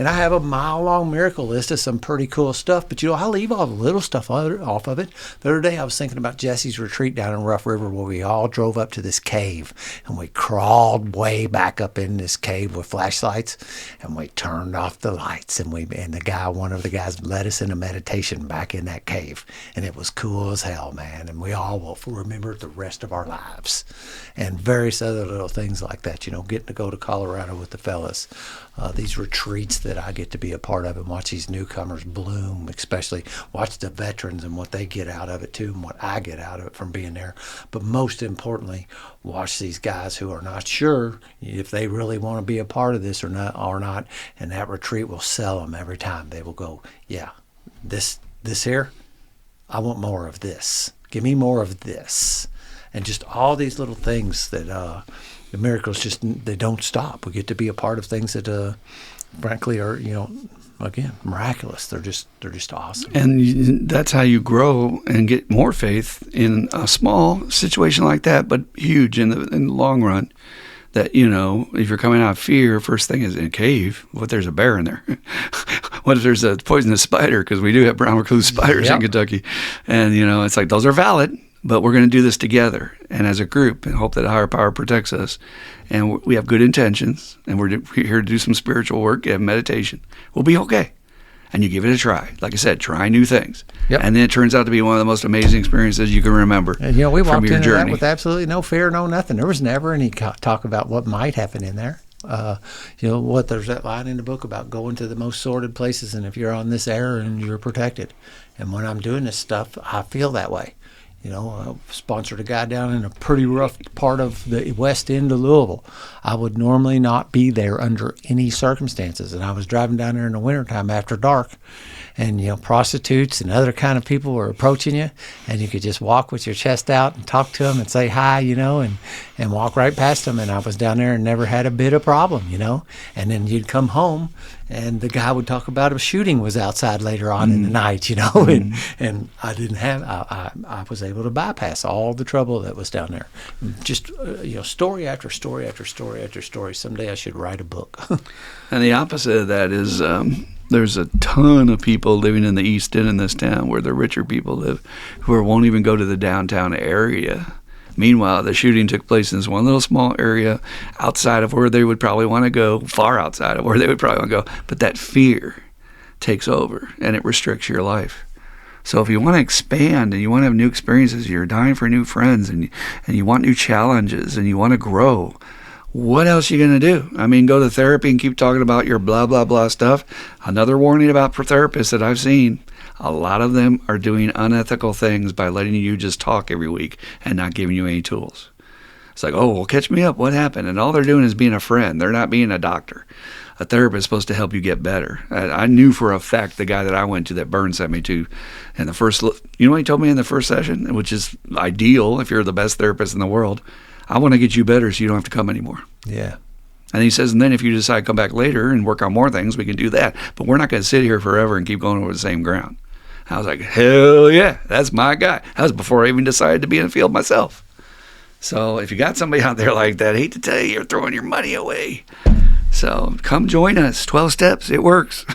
I have a mile-long miracle list of some pretty cool stuff. But, I leave all the little stuff off of it. The other day I was thinking about Jesse's retreat down in Rough River, where we all drove up to this cave, and we crawled way back up in this cave with flashlights, and we turned off the lights, and one of the guys led us into meditation back in that cave, and it was cool as hell, man. And we all will remember it the rest of our lives, and various other little things like that. Getting to go to Colorado with the fellas, these retreats that I get to be a part of, and watch these newcomers bloom, especially watch the veterans and what they get out of it too, and what I get out of it from being there. But most importantly, watch these guys who are not sure if they really want to be a part of this or not, and that retreat will sell them every time. They will go, yeah, this here, I want more of this. Give me more of this. And just all these little things that the miracles they don't stop. We get to be a part of things that frankly are, again, miraculous. They're just awesome. And that's how you grow and get more faith in a small situation like that, but huge in the long run. That, if you're coming out of fear, first thing is in a cave. What if there's a bear in there? What if there's a poisonous spider? Because we do have brown recluse spiders in Kentucky. And, it's like, those are valid, but we're going to do this together and as a group and hope that a higher power protects us. And we have good intentions, and we're here to do some spiritual work and meditation. We'll be okay. And you give it a try. Like I said, try new things. Yep. And then it turns out to be one of the most amazing experiences you can remember. And, we walked into journey. That with absolutely no fear, no nothing. There was never any talk about what might happen in there. There's that line in the book about going to the most sordid places, and if you're on this air, and you're protected. And when I'm doing this stuff, I feel that way. I sponsored a guy down in a pretty rough part of the west end of Louisville. I would normally not be there under any circumstances. And I was driving down there in the wintertime after dark. And, prostitutes and other kind of people were approaching you. And you could just walk with your chest out and talk to them and say hi, and walk right past them. And I was down there and never had a bit of problem, you know. And then you'd come home, and the guy would talk about a shooting was outside later on in the night, you know. And I didn't have, I was able to bypass all the trouble that was down there. Just, story after story after story after story. Someday I should write a book. And the opposite of that is there's a ton of people living in the East End in this town where the richer people live who won't even go to the downtown area. Meanwhile, the shooting took place in this one little small area outside of where they would probably want to go, far outside of where they would probably want to go. But that fear takes over, and it restricts your life. So if you want to expand and you want to have new experiences, you're dying for new friends, and you want new challenges, and you want to grow, what else are you going to do? I mean, go to therapy and keep talking about your blah, blah, blah stuff. Another warning about therapists that I've seen, a lot of them are doing unethical things by letting you just talk every week and not giving you any tools. It's like, oh, well, catch me up. What happened? And all they're doing is being a friend. They're not being a doctor. A therapist is supposed to help you get better. I knew for a fact the guy that I went to that Burn sent me to, and what he told me in the first session, which is ideal if you're the best therapist in the world, I want to get you better so you don't have to come anymore. Yeah. And he says, and then if you decide to come back later and work on more things, we can do that. But we're not going to sit here forever and keep going over the same ground. I was like, hell yeah, that's my guy. That was before I even decided to be in the field myself. So if you got somebody out there like that, I hate to tell you, you're throwing your money away. So come join us. 12 steps. It works.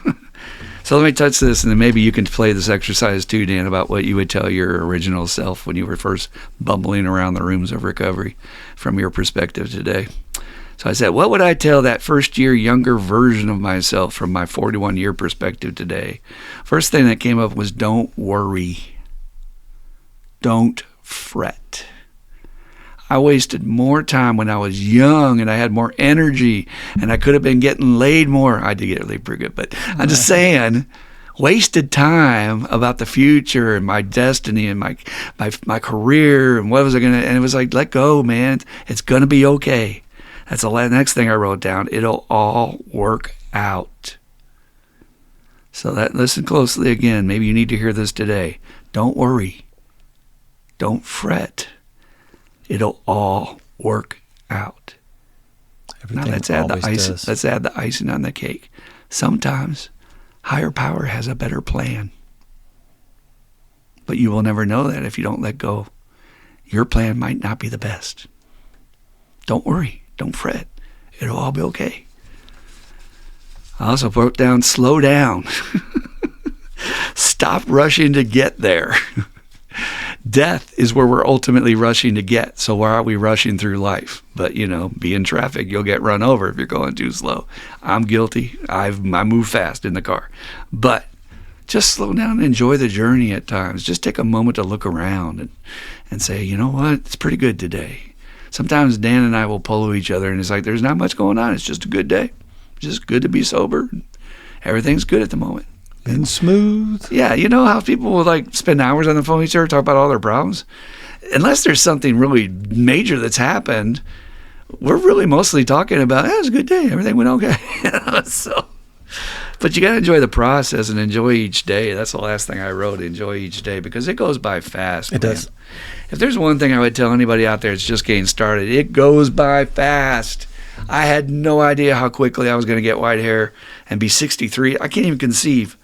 So let me touch this, and then maybe you can play this exercise too, Dan, about what you would tell your original self when you were first bumbling around the rooms of recovery from your perspective today. So I said, what would I tell that first-year younger version of myself from my 41-year perspective today? First thing that came up was don't worry. Don't fret. I wasted more time when I was young and I had more energy and I could have been getting laid more. I did get laid pretty good, but I'm just saying, wasted time about the future and my destiny and my career and what was I going to, and it was like, let go, man. It's going to be okay. That's the next thing I wrote down. It'll all work out. So listen closely again. Maybe you need to hear this today. Don't worry. Don't fret. It'll all work out. Now let's add the icing. Let's add the icing on the cake. Sometimes higher power has a better plan, but you will never know that if you don't let go. Your plan might not be the best. Don't worry. Don't fret. It'll all be okay. I also wrote down, slow down. Stop rushing to get there. Death is where we're ultimately rushing to get. So why are we rushing through life? But, be in traffic. You'll get run over if you're going too slow. I'm guilty. I move fast in the car. But just slow down and enjoy the journey at times. Just take a moment to look around and say, you know what? It's pretty good today. Sometimes Dan and I will pull each other, and it's like there's not much going on. It's just a good day. Just good to be sober. Everything's good at the moment. Been smooth. Yeah, you know how people will spend hours on the phone with each other, talk about all their problems? Unless there's something really major that's happened, we're really mostly talking about, it was a good day, everything went okay. But you got to enjoy the process and enjoy each day. That's the last thing I wrote, enjoy each day, because it goes by fast. It does. If there's one thing I would tell anybody out there that's just getting started, it goes by fast. I had no idea how quickly I was going to get white hair and be 63. I can't even conceive.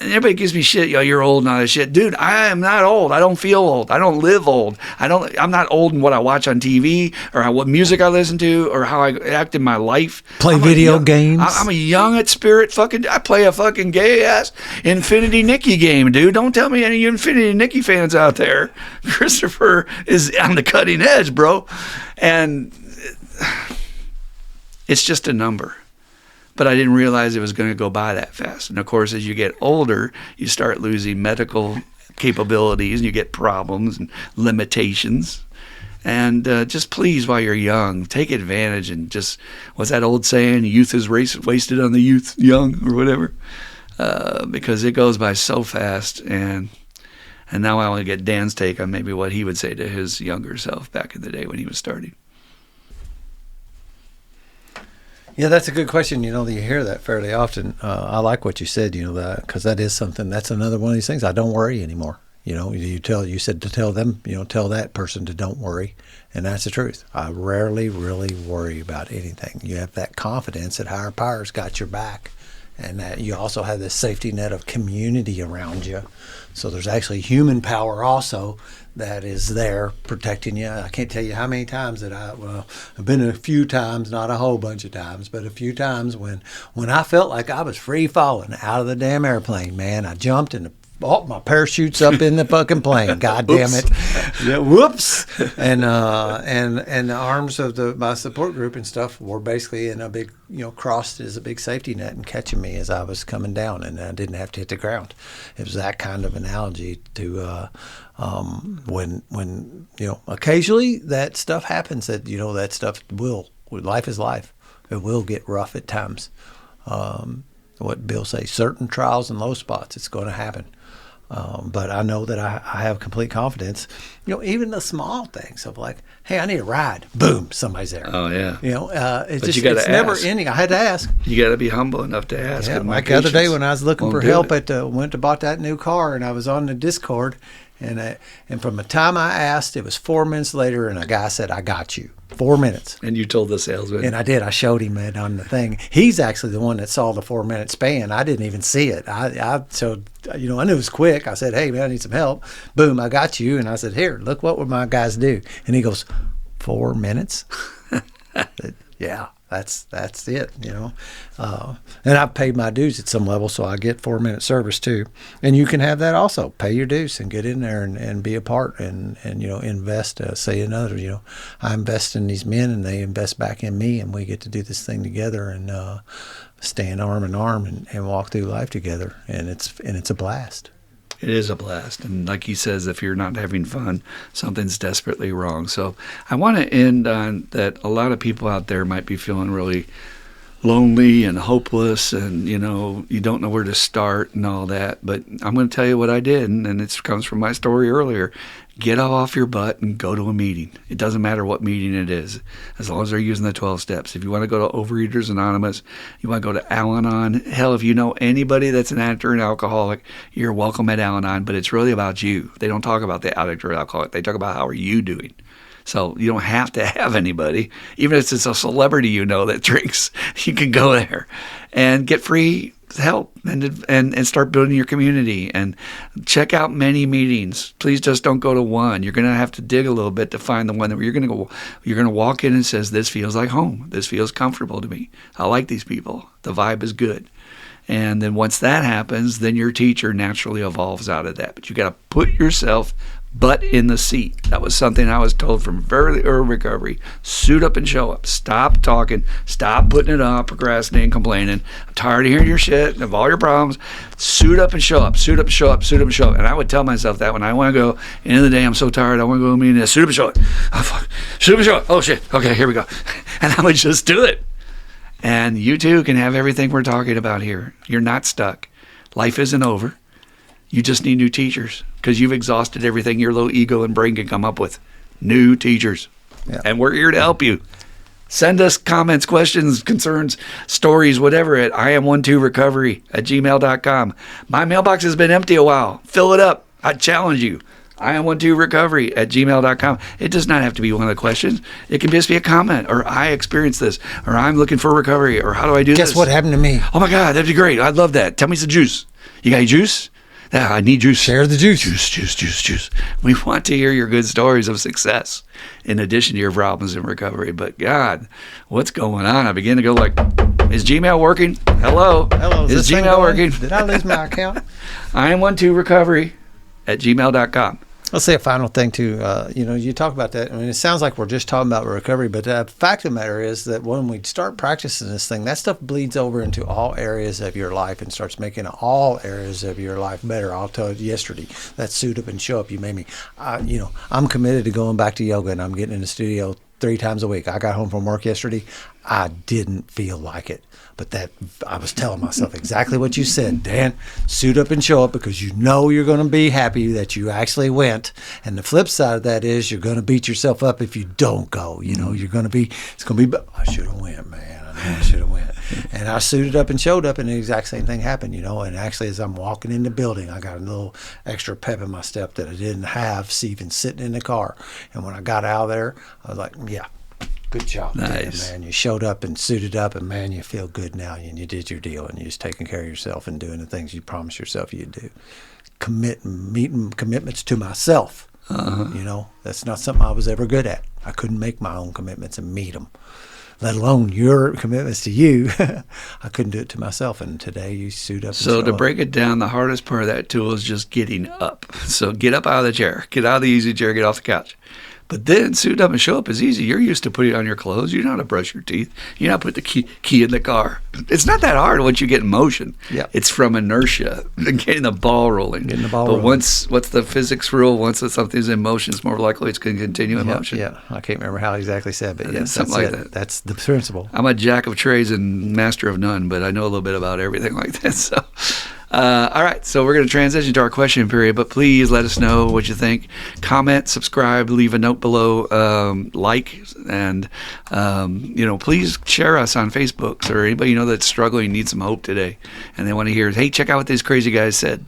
And everybody gives me shit, you're old and all that shit. Dude, I am not old. I don't feel old. I don't live old. I'm not old in what I watch on TV or what music I listen to or how I act in my life. Play video games. I'm a young at spirit I play a fucking gay ass Infinity Nicky game, dude. Don't tell me any of you Infinity Nicky fans out there. Christopher is on the cutting edge, bro. And it's just a number. But I didn't realize it was going to go by that fast. And of course, as you get older, you start losing medical capabilities and you get problems and limitations. And just please, while you're young, take advantage and just, what's that old saying? Youth is wasted on the youth young or whatever. Because it goes by so fast. And now I want to get Dan's take on maybe what he would say to his younger self back in the day when he was starting. Yeah, that's a good question. You hear that fairly often. I like what you said, because that is something, that's another one of these things. I don't worry anymore. You said to tell them, tell that person to don't worry. And that's the truth. I rarely really worry about anything. You have that confidence that higher power's got your back, and that you also have this safety net of community around you. So there's actually human power also that is there protecting you. I can't tell you how many times that I've been a few times, not a whole bunch of times, but a few times when I felt like I was free falling out of the damn airplane, man. I jumped and my parachute's up in the fucking plane. God damn it. Yeah, whoops. And the arms of my support group and stuff were basically in a big, crossed as a big safety net and catching me as I was coming down, and I didn't have to hit the ground. It was that kind of analogy to when occasionally that stuff happens, that that stuff life is life. It will get rough at times. What Bill says, certain trials and low spots, it's going to happen. But I know that I have complete confidence. Even the small things of like, hey, I need a ride. Boom, somebody's there. Oh yeah. It's never ending. I had to ask. You got to be humble enough to ask. Yeah, like the other day when I was looking for help went to bought that new car, and I was on the Discord, and from the time I asked, it was 4 minutes later, and a guy said, "I got you." 4 minutes. And you told the salesman. And I did. I showed him it on the thing. He's actually the one that saw the 4 minute span. I didn't even see it. I showed, I knew it was quick. I said, hey, man, I need some help. Boom, I got you. And I said, here, look, what would my guys do? And he goes, 4 minutes? Yeah, that's it, And I've paid my dues at some level, so I get 4 minute service too. And you can have that also. Pay your dues and get in there and be a part and invest. Say another, I invest in these men and they invest back in me, and we get to do this thing together and stand arm in arm and walk through life together. And it's a blast. It is a blast. And like he says, if you're not having fun, something's desperately wrong. So I want to end on that. A lot of people out there might be feeling really lonely and hopeless, and you don't know where to start and all that. But I'm going to tell you what I did, and it comes from my story earlier. Get off your butt and go to a meeting. It doesn't matter what meeting it is, as long as they're using the 12 steps. If you want to go to Overeaters Anonymous, you want to go to Al-Anon. Hell, if you know anybody that's an addict or an alcoholic, you're welcome at Al-Anon, but it's really about you. They don't talk about the addict or alcoholic. They talk about how are you doing. So you don't have to have anybody. Even if it's a celebrity that drinks, you can go there and get free help and start building your community and check out many meetings. Please just don't go to one. You're going to have to dig a little bit to find the one that you're going to walk in and says, this feels like home. This feels comfortable to me. I like these people. The vibe is good. And then once that happens, then your teacher naturally evolves out of that. But you got to put yourself butt in the seat. That was something I was told from very early recovery. Suit up and show up. Stop talking. Stop putting it off, procrastinating, complaining. I'm tired of hearing your shit and of all your problems. Suit up and show up. Suit up and show up. Suit up and show up. And I would tell myself that when I want to go, end of the day, I'm so tired, I want to go to a meeting. Suit up and show up. Oh, fuck. Suit up and show up. Oh, shit. Okay, here we go. And I would just do it. And you too can have everything we're talking about here. You're not stuck. Life isn't over. You just need new teachers because you've exhausted everything your little ego and brain can come up with. New teachers. Yeah. And we're here to help you. Send us comments, questions, concerns, stories, whatever at iam12recovery@gmail.com. My mailbox has been empty a while. Fill it up. I challenge you. iam12recovery@gmail.com. It does not have to be one of the questions. It can just be a comment, or I experienced this, or I'm looking for recovery, or how do I do this? Guess what happened to me? Oh my God, that'd be great. I'd love that. Tell me some juice. You got any juice? Yeah, I need juice. Share the juice. Juice. We want to hear your good stories of success in addition to your problems in recovery. But God, what's going on? I begin to go like, is Gmail working? Hello? Is Gmail working? Did I lose my account? iam12recovery@gmail.com. Let's say a final thing too. You talk about that. I mean, it sounds like we're just talking about recovery, but the fact of the matter is that when we start practicing this thing, that stuff bleeds over into all areas of your life and starts making all areas of your life better. I'll tell you yesterday, that suit up and show up, you made me, I'm committed to going back to yoga, and I'm getting in the studio 3 times a week. I got home from work yesterday. I didn't feel like it. But I was telling myself exactly what you said, Dan. Suit up and show up because you're going to be happy that you actually went. And the flip side of that is you're going to beat yourself up if you don't go. You're going to be, I should have went, man. I man, I should have went. And I suited up and showed up, and the exact same thing happened, And actually, as I'm walking in the building, I got a little extra pep in my step that I didn't have even sitting in the car. And when I got out of there, I was like, yeah, good job, nice. Dan, man. You showed up and suited up, and, man, you feel good now, and you did your deal, and you're just taking care of yourself and doing the things you promised yourself you'd do. Meeting commitments to myself. That's not something I was ever good at. I couldn't make my own commitments and meet them, let alone your commitments to you. I couldn't do it to myself. And today you suit up. So to break it down, the hardest part of that tool is just getting up. So get up out of the chair, get out of the easy chair, get off the couch. But then suit up and show up is easy. You're used to putting on your clothes. You know how to brush your teeth. You know how to put the key in the car. It's not that hard once you get in motion. Yeah. It's from inertia and getting the ball rolling. But what's the physics rule? Once something's in motion, it's more likely it's going to continue in motion. Yeah, I can't remember how exactly said, but yes, something like that. That's the principle. I'm a jack of trades and master of none, but I know a little bit about everything like that. So. All right, so we're going to transition to our question period, but please let us know what you think. Comment, subscribe, leave a note below, like, and, please share us on Facebook. Or anybody that's struggling, needs some hope today, and they want to hear, hey, check out what these crazy guys said.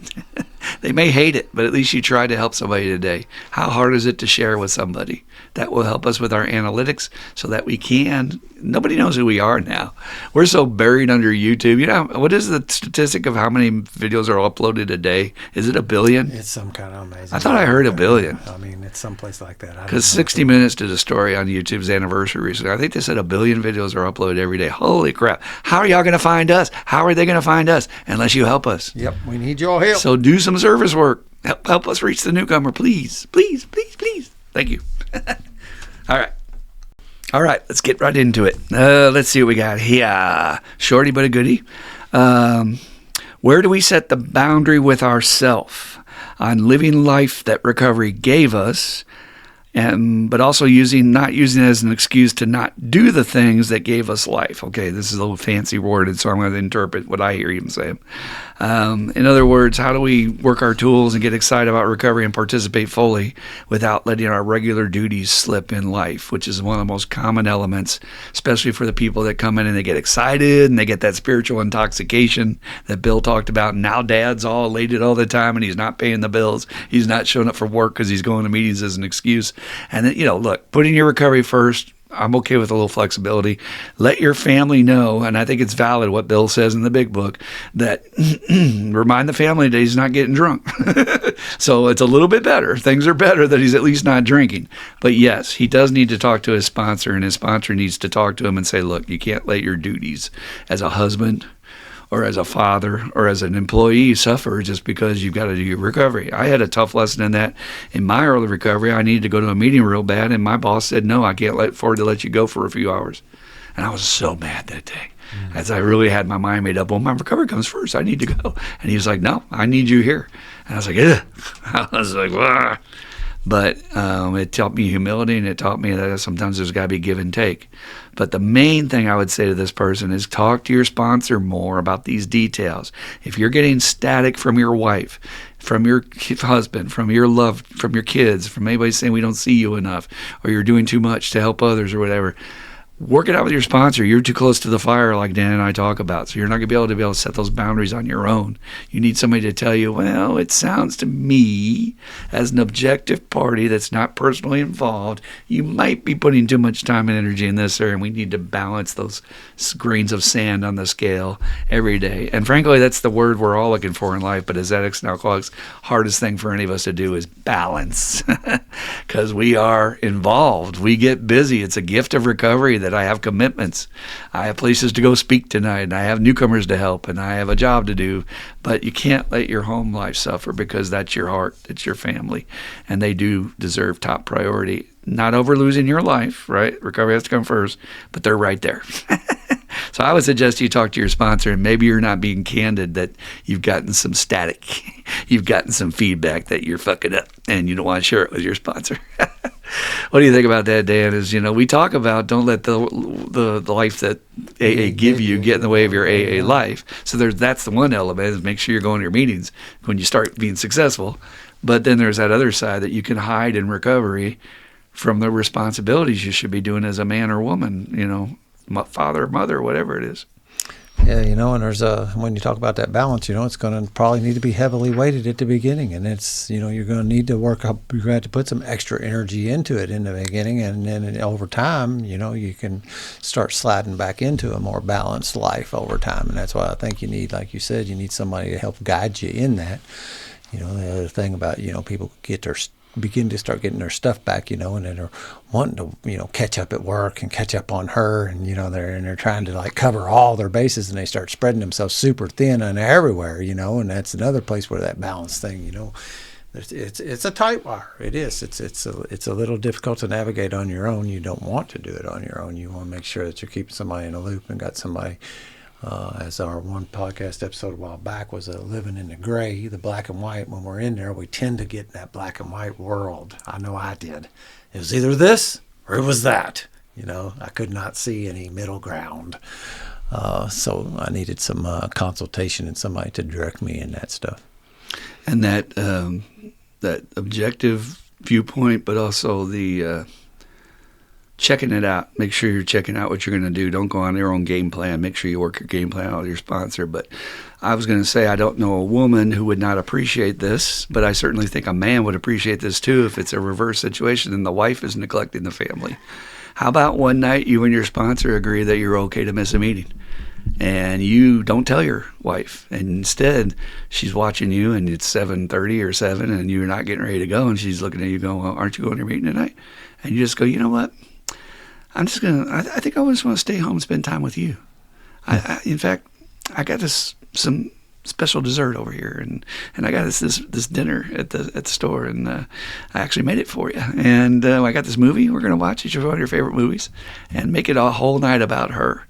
They may hate it, but at least you tried to help somebody today. How hard is it to share with somebody? That will help us with our analytics so that we can. Nobody knows who we are now. We're so buried under YouTube. What is the statistic of how many videos are uploaded a day? Is it 1 billion? It's some kind of amazing. I thought I heard 1 billion. I mean, it's someplace like that. Because 60 Minutes did a story on YouTube's anniversary recently. I think they said 1 billion videos are uploaded every day. Holy crap. How are y'all going to find us? How are they going to find us? Unless you help us. Yep, we need your help. So do some service work. Help us reach the newcomer, please. Please, please, please. Thank you. All right, let's get right into it. Let's see what we got here. Shorty but a goodie. Where do we set the boundary with ourself on living life that recovery gave us, but also not using it as an excuse to not do the things that gave us life? Okay, this is a little fancy worded, so I'm going to interpret what I hear him saying. In other words, how do we work our tools and get excited about recovery and participate fully without letting our regular duties slip in life, which is one of the most common elements, especially for the people that come in and they get excited and they get that spiritual intoxication that Bill talked about. Now Dad's all elated all the time and he's not paying the bills. He's not showing up for work because he's going to meetings as an excuse. And then, look, putting your recovery first, I'm okay with a little flexibility. Let your family know, and I think it's valid what Bill says in the big book, that remind the family that he's not getting drunk. So it's a little bit better. Things are better that he's at least not drinking. But yes, he does need to talk to his sponsor, and his sponsor needs to talk to him and say, look, you can't let your duties as a husband or as a father or as an employee suffer just because you've got to do your recovery. I had a tough lesson in that. In my early recovery, I needed to go to a meeting real bad, and my boss said, no, I can't afford to let you go for a few hours. And I was so mad that day. As I really had my mind made up, well, my recovery comes first. I need to go. And he was like, no, I need you here. And I was like, ugh. I was like, wah. But it taught me humility, and it taught me that sometimes there's got to be give and take. But the main thing I would say to this person is talk to your sponsor more about these details. If you're getting static from your wife, from your husband, from your love, from your kids, from anybody saying we don't see you enough, or you're doing too much to help others or whatever, work it out with your sponsor. You're too close to the fire, like Dan and I talk about, so you're not going to be able to set those boundaries on your own. You need somebody to tell you, well, it sounds to me, as an objective party that's not personally involved, you might be putting too much time and energy in this area, and we need to balance those grains of sand on the scale every day. And frankly, that's the word we're all looking for in life, but as addicts and alcoholics, hardest thing for any of us to do is balance, because we are involved. We get busy. It's a gift of recovery that I have commitments. I have places to go speak tonight, and I have newcomers to help, and I have a job to do. But you can't let your home life suffer, because that's your heart, it's your family, and they do deserve top priority. Not over losing your life, right? Recovery has to come first, but they're right there. So I would suggest you talk to your sponsor, and maybe you're not being candid that you've gotten some static. You've gotten some feedback that you're fucking up, and you don't want to share it with your sponsor. What do you think about that, Dan? Is, we talk about don't let the life that AA give you get in the way of your AA life. So that's the one element, is make sure you're going to your meetings when you start being successful. But then there's that other side that you can hide in recovery from the responsibilities you should be doing as a man or woman, father, mother, whatever it is. Yeah, and there's when you talk about that balance, it's going to probably need to be heavily weighted at the beginning, and it's you're going to need to work up. You're going to have to put some extra energy into it in the beginning, and then over time, you can start sliding back into a more balanced life over time, and that's why I think you need, like you said, you need somebody to help guide you in that. The other thing about people begin to start getting their stuff back, and then they're wanting to, catch up at work and catch up on her, and they're trying to like cover all their bases, and they start spreading themselves super thin and everywhere, and that's another place where that balance thing, it's a tight wire. It is. It's a little difficult to navigate on your own. You don't want to do it on your own. You want to make sure that you're keeping somebody in a loop and got somebody. As our one podcast episode a while back was living in the gray, the black and white. When we're in there, we tend to get in that black and white world. I know I did. It was either this or it was that. I could not see any middle ground. So I needed some consultation and somebody to direct me in that stuff. And that objective viewpoint, but also the checking it out. Make sure you're checking out what you're going to do. Don't go on your own game plan. Make sure you work your game plan out with your sponsor. But I was going to say, I don't know a woman who would not appreciate this, but I certainly think a man would appreciate this too if it's a reverse situation and the wife is neglecting the family. How about one night you and your sponsor agree that you're okay to miss a meeting? And you don't tell your wife. And instead, she's watching you and it's 7:30 or 7 and you're not getting ready to go. And she's looking at you going, well, aren't you going to your meeting tonight? And you just go, you know what? I think I just want to stay home and spend time with you. In fact, I got some special dessert over here, and I got this dinner at the store, and I actually made it for you. And I got this movie we're going to watch. Each of one of your favorite movies, and make it a whole night about her.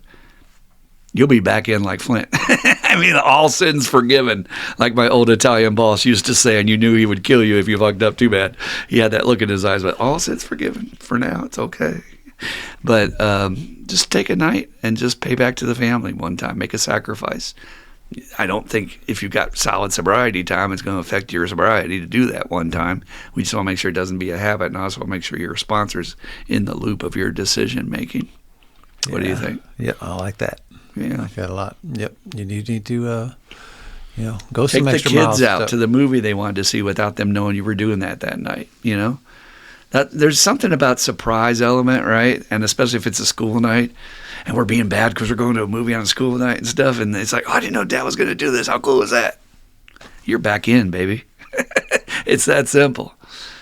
You'll be back in like Flint. I mean, all sins forgiven, like my old Italian boss used to say, and you knew he would kill you if you fucked up too bad. He had that look in his eyes, but all sins forgiven. For now, it's okay. But just take a night and just pay back to the family one time. Make a sacrifice. I don't think if you've got solid sobriety time, it's going to affect your sobriety to do that one time. We just want to make sure it doesn't be a habit, and also want to make sure your sponsor's in the loop of your decision making. What do you think? Yeah, I like that. Yeah, I like that a lot. Yep, you need to go take some the extra kids miles out to the movie they wanted to see without them knowing you were doing that night. There's something about surprise element, right? And especially if it's a school night and we're being bad because we're going to a movie on a school night and stuff. And it's like, oh, I didn't know Dad was going to do this. How cool is that? You're back in, baby. It's that simple.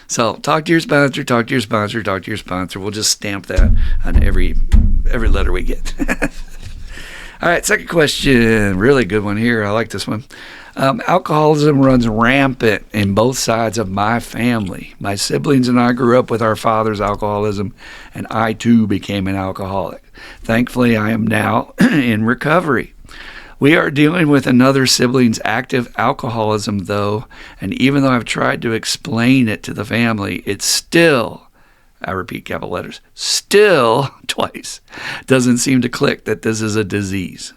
So talk to your sponsor, talk to your sponsor, talk to your sponsor. We'll just stamp that on every letter we get. All right, second question. Really good one here. I like this one. Alcoholism runs rampant in both sides of my family. My siblings and I grew up with our father's alcoholism, and I too became an alcoholic. Thankfully, I am now in recovery. We are dealing with another sibling's active alcoholism, though, and even though I've tried to explain it to the family, it's still, I repeat capital letters, still, twice, doesn't seem to click that this is a disease,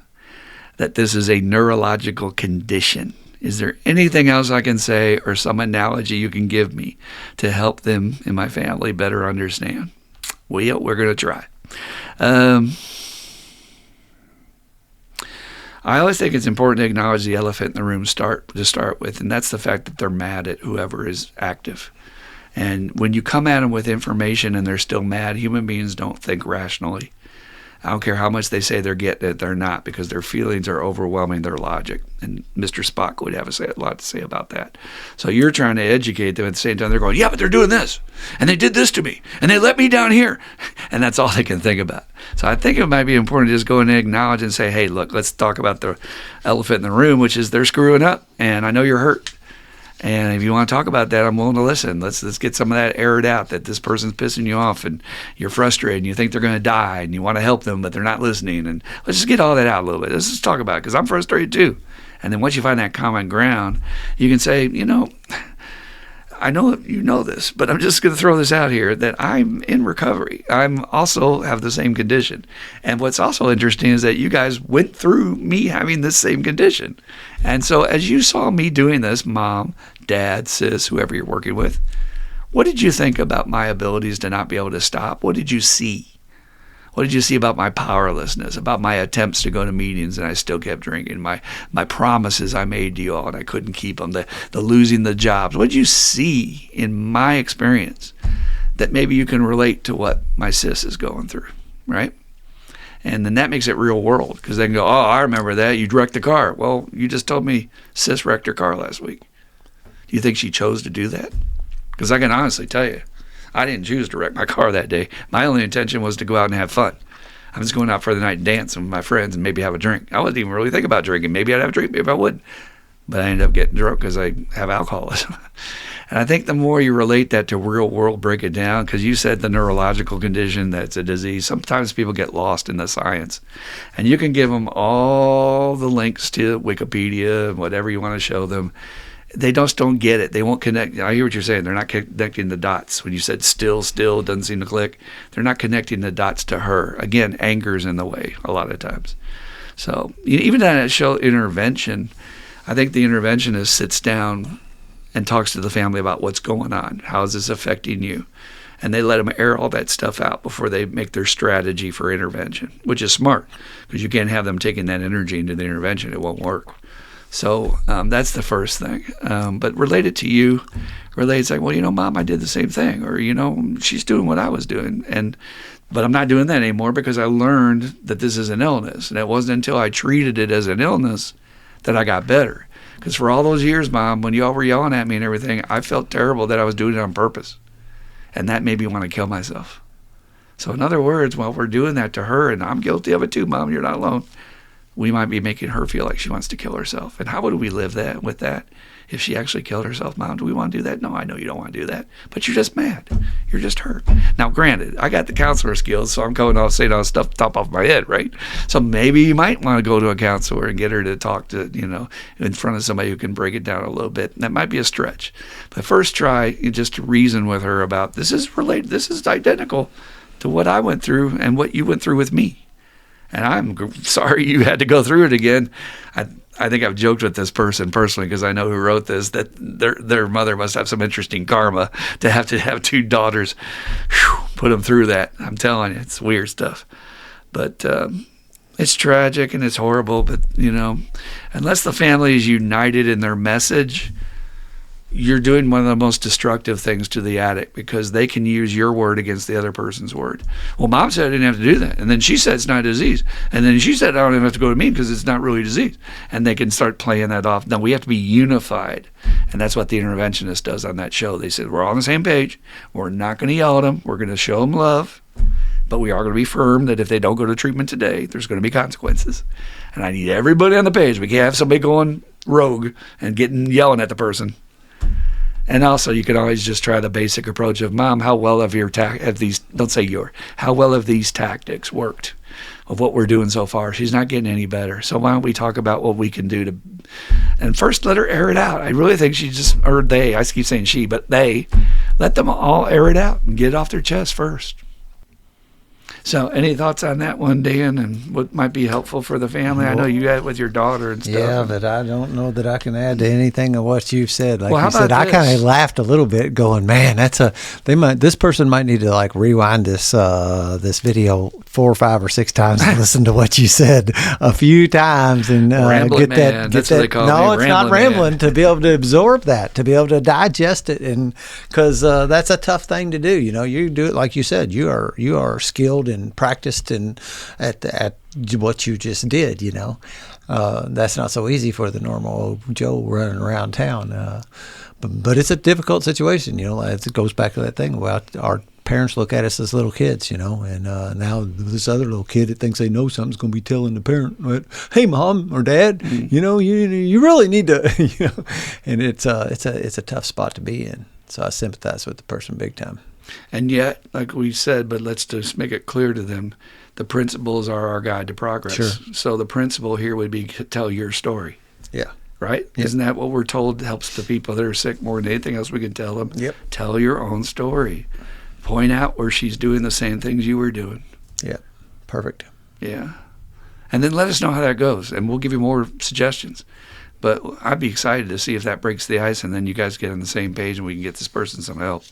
that this is a neurological condition. Is there anything else I can say or some analogy you can give me to help them in my family better understand? Well, we're going to try. I always think it's important to acknowledge the elephant in the room to start with, and that's the fact that they're mad at whoever is active. And when you come at them with information and they're still mad, human beings don't think rationally. I don't care how much they say they're getting it, they're not, because their feelings are overwhelming their logic. And Mr. Spock would have a lot to say about that. So you're trying to educate them at the same time. They're going, yeah, but they're doing this. And they did this to me. And they let me down here. And that's all they can think about. So I think it might be important to just go in and acknowledge and say, hey, look, let's talk about the elephant in the room, which is they're screwing up. And I know you're hurt. And if you want to talk about that, I'm willing to listen. Let's get some of that aired out, that this person's pissing you off and you're frustrated and you think they're going to die and you want to help them, but they're not listening. And let's just get all that out a little bit. Let's just talk about it, because I'm frustrated too. And then once you find that common ground, you can say, I know you know this, but I'm just going to throw this out here, that I'm in recovery. I'm also have the same condition. And what's also interesting is that you guys went through me having this same condition. And so as you saw me doing this, mom, dad, sis, whoever you're working with, what did you think about my abilities to not be able to stop? What did you see? What did you see about my powerlessness, about my attempts to go to meetings and I still kept drinking, my promises I made to you all and I couldn't keep them, the losing the jobs? What did you see in my experience that maybe you can relate to what my sis is going through, right? And then that makes it real world, because they can go, oh, I remember that. You wrecked the car. Well, you just told me sis wrecked her car last week. Do you think she chose to do that? Because I can honestly tell you, I didn't choose to wreck my car that day. My only intention was to go out and have fun. I was going out for the night and dance with my friends and maybe have a drink. I wasn't even really thinking about drinking. Maybe I'd have a drink, maybe I wouldn't. But I ended up getting drunk because I have alcoholism. And I think the more you relate that to real world, break it down, because you said the neurological condition, that's a disease. Sometimes people get lost in the science. And you can give them all the links to Wikipedia, whatever you want to show them. They just don't get it. They won't connect. I hear what you're saying. They're not connecting the dots. When you said still, doesn't seem to click. They're not connecting the dots to her. Again, anger's in the way a lot of times. So even that show intervention, I think the interventionist sits down and talks to the family about what's going on. How is this affecting you? And they let them air all that stuff out before they make their strategy for intervention, which is smart, because you can't have them taking that energy into the intervention. It won't work. So that's the first thing. But related to you, it's like, well, Mom, I did the same thing. Or, she's doing what I was doing. But I'm not doing that anymore because I learned that this is an illness. And it wasn't until I treated it as an illness that I got better. Because for all those years, Mom, when y'all were yelling at me and everything, I felt terrible that I was doing it on purpose. And that made me want to kill myself. So in other words, while we're doing that to her, and I'm guilty of it too, Mom, you're not alone, we might be making her feel like she wants to kill herself. And how would we live with that? If she actually killed herself, Mom, do we want to do that? No, I know you don't want to do that. But you're just mad. You're just hurt. Now, granted, I got the counselor skills, so I'm going off saying all this stuff top off my head, right? So maybe you might want to go to a counselor and get her to talk to, in front of somebody who can break it down a little bit. And that might be a stretch. But first try just to reason with her about, this is related, this is identical to what I went through and what you went through with me. And I'm sorry you had to go through it again. I think I've joked with this person personally, because I know who wrote this, that their mother must have some interesting karma to have two daughters put them through that. I'm telling you, it's weird stuff. But it's tragic and it's horrible. But, unless the family is united in their message, you're doing one of the most destructive things to the addict, because they can use your word against the other person's word. Well, Mom said I didn't have to do that. And then she said it's not a disease. And then she said I don't even have to go to meeting because it's not really a disease. And they can start playing that off. No, we have to be unified. And that's what the interventionist does on that show. They said, we're all on the same page. We're not going to yell at them. We're going to show them love. But we are going to be firm that if they don't go to treatment today, there's going to be consequences. And I need everybody on the page. We can't have somebody going rogue and yelling at the person. And also, you can always just try the basic approach of, Mom, how well have how well have these tactics worked of what we're doing so far? She's not getting any better. So why don't we talk about what we can do and first let her air it out. I really think I keep saying she, but they, let them all air it out and get it off their chest first. So any thoughts on that one, Dan, and what might be helpful for the family? I know you got it with your daughter and stuff. Yeah, but I don't know that I can add to anything of what you've said. Like you said, I kind of laughed a little bit going, man, this person might need to rewind this video 4 or 5 or 6 times and listen to what you said a few times and rambling get that. Man. That's what they call no, me, it's not rambling, man. To be able to absorb that, to be able to digest it, and because that's a tough thing to do. You do it like you said. You are skilled and practiced and at what you just did. That's not so easy for the normal old Joe running around town. But it's a difficult situation. It goes back to that thing about our parents look at us as little kids, and now this other little kid that thinks they know something's going to be telling the parent, "Hey, Mom or Dad, you really need to," and it's a tough spot to be in. So I sympathize with the person big time. And yet, like we said, but let's just make it clear to them, the principles are our guide to progress. Sure. So the principle here would be tell your story. Yeah. Right? Yep. Isn't that what we're told helps the people that are sick more than anything else we can tell them? Yep. Tell your own story. Point out where she's doing the same things you were doing. Yeah. Perfect. Yeah. And then let us know how that goes, and we'll give you more suggestions. But I'd be excited to see if that breaks the ice, and then you guys get on the same page and we can get this person some help.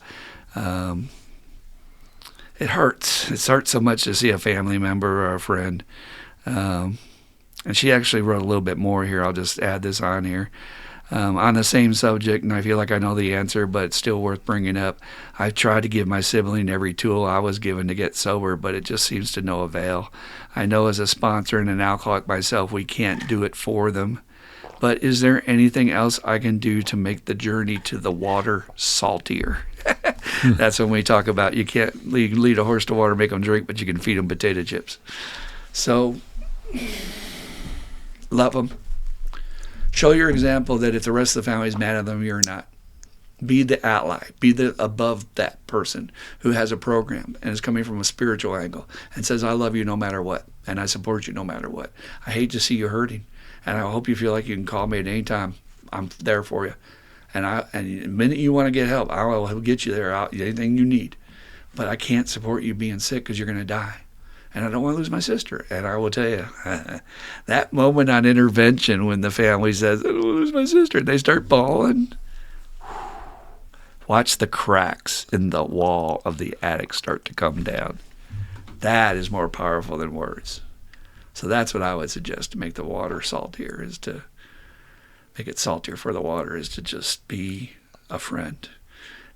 it hurts. It hurts so much to see a family member or a friend. And she actually wrote a little bit more here. I'll just add this on here. On the same subject, and I feel like I know the answer, but it's still worth bringing up. I've tried to give my sibling every tool I was given to get sober, but it just seems to no avail. I know as a sponsor and an alcoholic myself, we can't do it for them. But is there anything else I can do to make the journey to the water saltier? That's when we talk about you can't lead a horse to water, make them drink, but you can feed them potato chips. So, love them. Show your example that if the rest of the family is mad at them, you're not. Be the ally. Be the above that person who has a program and is coming from a spiritual angle and says, I love you no matter what, and I support you no matter what. I hate to see you hurting, and I hope you feel like you can call me at any time. I'm there for you. And the minute you want to get help, I will get you there, anything you need. But I can't support you being sick because you're going to die. And I don't want to lose my sister. And I will tell you, that moment on intervention when the family says, I don't want to lose my sister, and they start bawling, watch the cracks in the wall of the attic start to come down. That is more powerful than words. So that's what I would suggest to make the water saltier, is to make it saltier for the water, is to just be a friend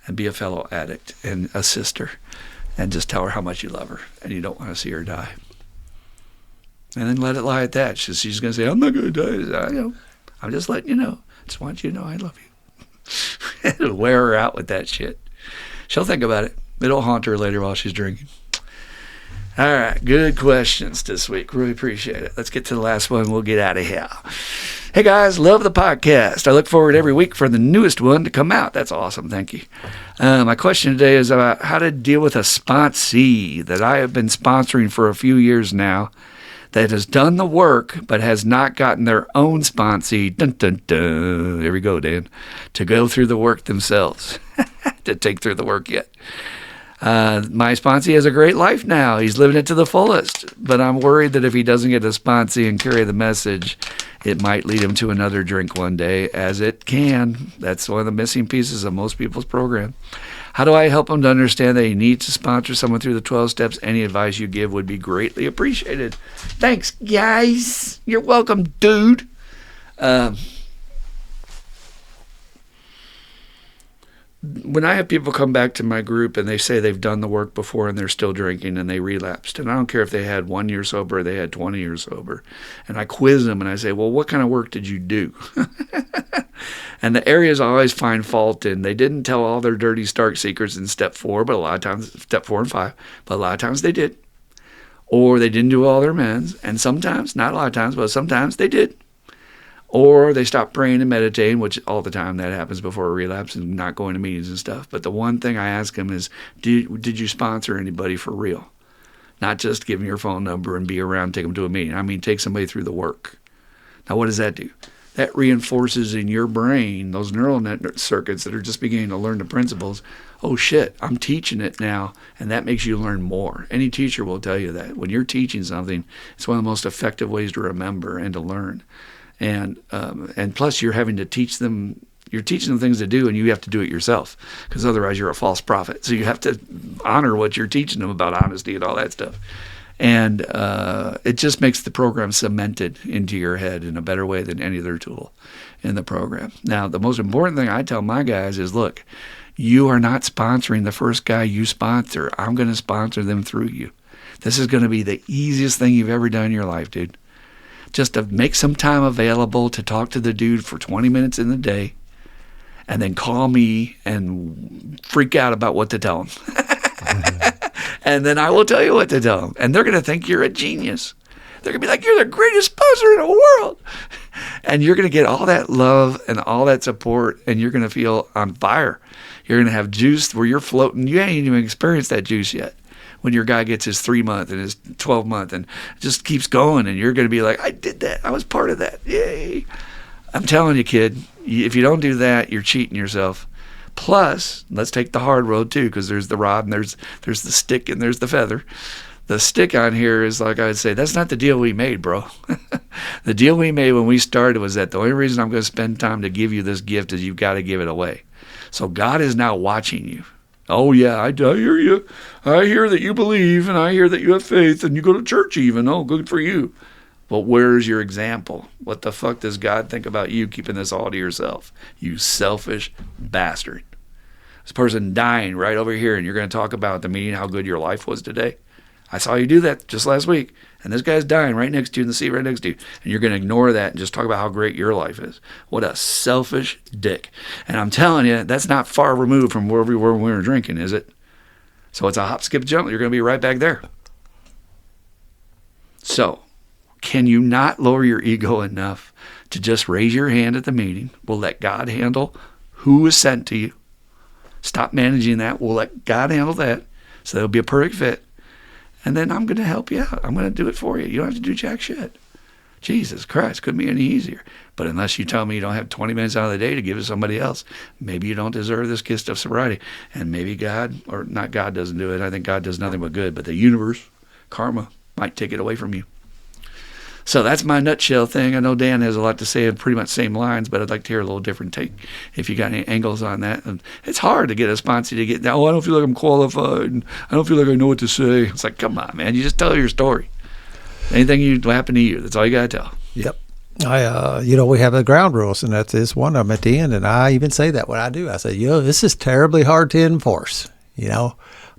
and be a fellow addict and a sister. And just tell her how much you love her and you don't want to see her die. And then let it lie at that. She's going to say, I'm not going to die. I know. I'm just letting you know. Just want you to know I love you. It'll wear her out with that shit. She'll think about it. It'll haunt her later while she's drinking. All right. Good questions this week. Really appreciate it. Let's get to the last one. We'll get out of here. Hey, guys. Love the podcast. I look forward every week for the newest one to come out. That's awesome. Thank you. My question today is about how to deal with a sponsee that I have been sponsoring for a few years now that has done the work but has not gotten their own sponsee, dun, dun, dun, here we go, Dan, to go through the work themselves, to take through the work yet. My sponsee has a great life now. He's living it to the fullest, but I'm worried that if he doesn't get a sponsee and carry the message, it might lead him to another drink one day, as it can. That's one of the missing pieces of most people's program. How do I help him to understand that he needs to sponsor someone through the 12 steps? Any advice you give would be greatly appreciated. Thanks, guys. You're welcome, dude. When I have people come back to my group and they say they've done the work before and they're still drinking and they relapsed, and I don't care if they had 1 year sober or they had 20 years sober, and I quiz them and I say, well, what kind of work did you do? And the areas I always find fault in, they didn't tell all their dirty, stark secrets in step 4, but a lot of times, step 4 and 5, but a lot of times they did. Or they didn't do all their amends, and sometimes, not a lot of times, but sometimes they did. Or they stopped praying and meditating, which all the time that happens before a relapse, and not going to meetings and stuff. But the one thing I ask them is, did you sponsor anybody for real? Not just give them your phone number and be around, take them to a meeting. I mean, take somebody through the work. Now, what does that do? That reinforces in your brain those neural net circuits that are just beginning to learn the principles. Oh, shit, I'm teaching it now, and that makes you learn more. Any teacher will tell you that. When you're teaching something, it's one of the most effective ways to remember and to learn. And plus, you're having to teach them. You're teaching them things to do, and you have to do it yourself, because otherwise you're a false prophet. So you have to honor what you're teaching them about honesty and all that stuff. And it just makes the program cemented into your head in a better way than any other tool in the program. Now, the most important thing I tell my guys is, look, you are not sponsoring the first guy you sponsor. I'm going to sponsor them through you. This is going to be the easiest thing you've ever done in your life, dude. Just to make some time available to talk to the dude for 20 minutes in the day, and then call me and freak out about what to tell him. And then I will tell you what to tell them. And they're going to think you're a genius. They're going to be like, you're the greatest sponsor in the world. And you're going to get all that love and all that support, and you're going to feel on fire. You're going to have juice where you're floating. You ain't even experienced that juice yet. When your guy gets his 3-month and his 12-month and just keeps going, and you're going to be like, I did that. I was part of that. Yay. I'm telling you, kid, if you don't do that, you're cheating yourself. Plus, let's take the hard road too, because there's the rod and there's the stick and there's the feather. The stick on here is, like I would say, that's not the deal we made, bro. The deal we made when we started was that the only reason I'm going to spend time to give you this gift is you've got to give it away. So God is now watching you. Oh, yeah, I hear you. I hear that you believe, and I hear that you have faith, and you go to church even. Oh, good for you. But where's your example? What the fuck does God think about you keeping this all to yourself? You selfish bastard. This person dying right over here, and you're going to talk about at the meeting how good your life was today? I saw you do that just last week. And this guy's dying right next to you in the seat right next to you. And you're going to ignore that and just talk about how great your life is. What a selfish dick. And I'm telling you, that's not far removed from where we were when we were drinking, is it? So it's a hop, skip, jump. You're going to be right back there. So, can you not lower your ego enough to just raise your hand at the meeting? We'll let God handle who is sent to you. Stop managing that. We'll let God handle that. So it'll be a perfect fit. And then I'm going to help you out. I'm going to do it for you. You don't have to do jack shit. Jesus Christ, couldn't be any easier. But unless you tell me you don't have 20 minutes out of the day to give to somebody else, maybe you don't deserve this gift of sobriety. And maybe God, or not God doesn't do it. I think God does nothing but good. But the universe, karma, might take it away from you. So that's my nutshell thing. I know Dan has a lot to say in pretty much same lines, but I'd like to hear a little different take if you got any angles on that. And it's hard to get a sponsor to get, oh, I don't feel like I'm qualified, and I don't feel like I know what to say. It's like, come on, man. You just tell your story. Anything happened to you, that's all you got to tell. Yep. We have the ground rules, and that is one of them at the end. And I even say that when I do. I say, this is terribly hard to enforce,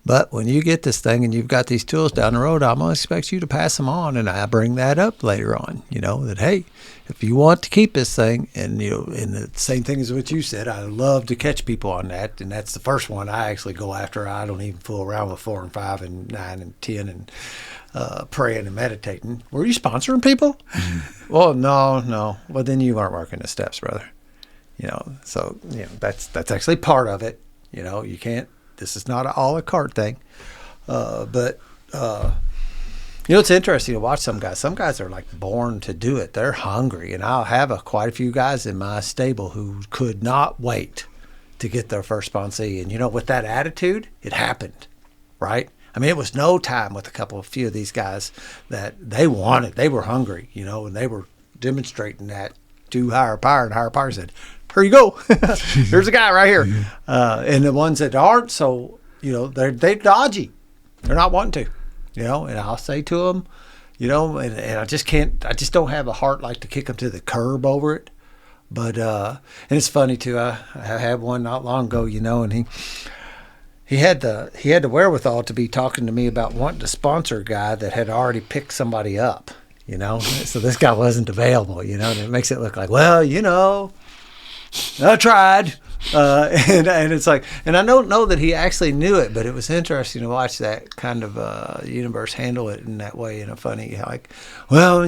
But when you get this thing and you've got these tools down the road, I'm going to expect you to pass them on. And I bring that up later on, that, hey, if you want to keep this thing, and, and the same thing as what you said, I love to catch people on that. And that's the first one I actually go after. I don't even fool around with 4 and 5 and 9 and 10 and praying and meditating. Were you sponsoring people? Well, no. Well, then you weren't working the steps, brother. So, that's actually part of it. You can't. This is not an a la carte thing. But it's interesting to watch some guys. Some guys are like born to do it. They're hungry. And I'll have quite a few guys in my stable who could not wait to get their first sponsee. And, with that attitude, it happened, right? I mean, it was no time with a few of these guys that they were hungry, and they were demonstrating that to higher power. And higher power said, here you go. There's a guy right here. And the ones that aren't, so, they're dodgy. They're not wanting to, and I'll say to them, and I just don't have a heart like to kick them to the curb over it. But, and it's funny too. I had one not long ago, and he had the wherewithal to be talking to me about wanting to sponsor a guy that had already picked somebody up, so this guy wasn't available, and it makes it look like, well, I tried. And it's like, and I don't know that he actually knew it, but it was interesting to watch that kind of universe handle it in that way, in a funny, like, well,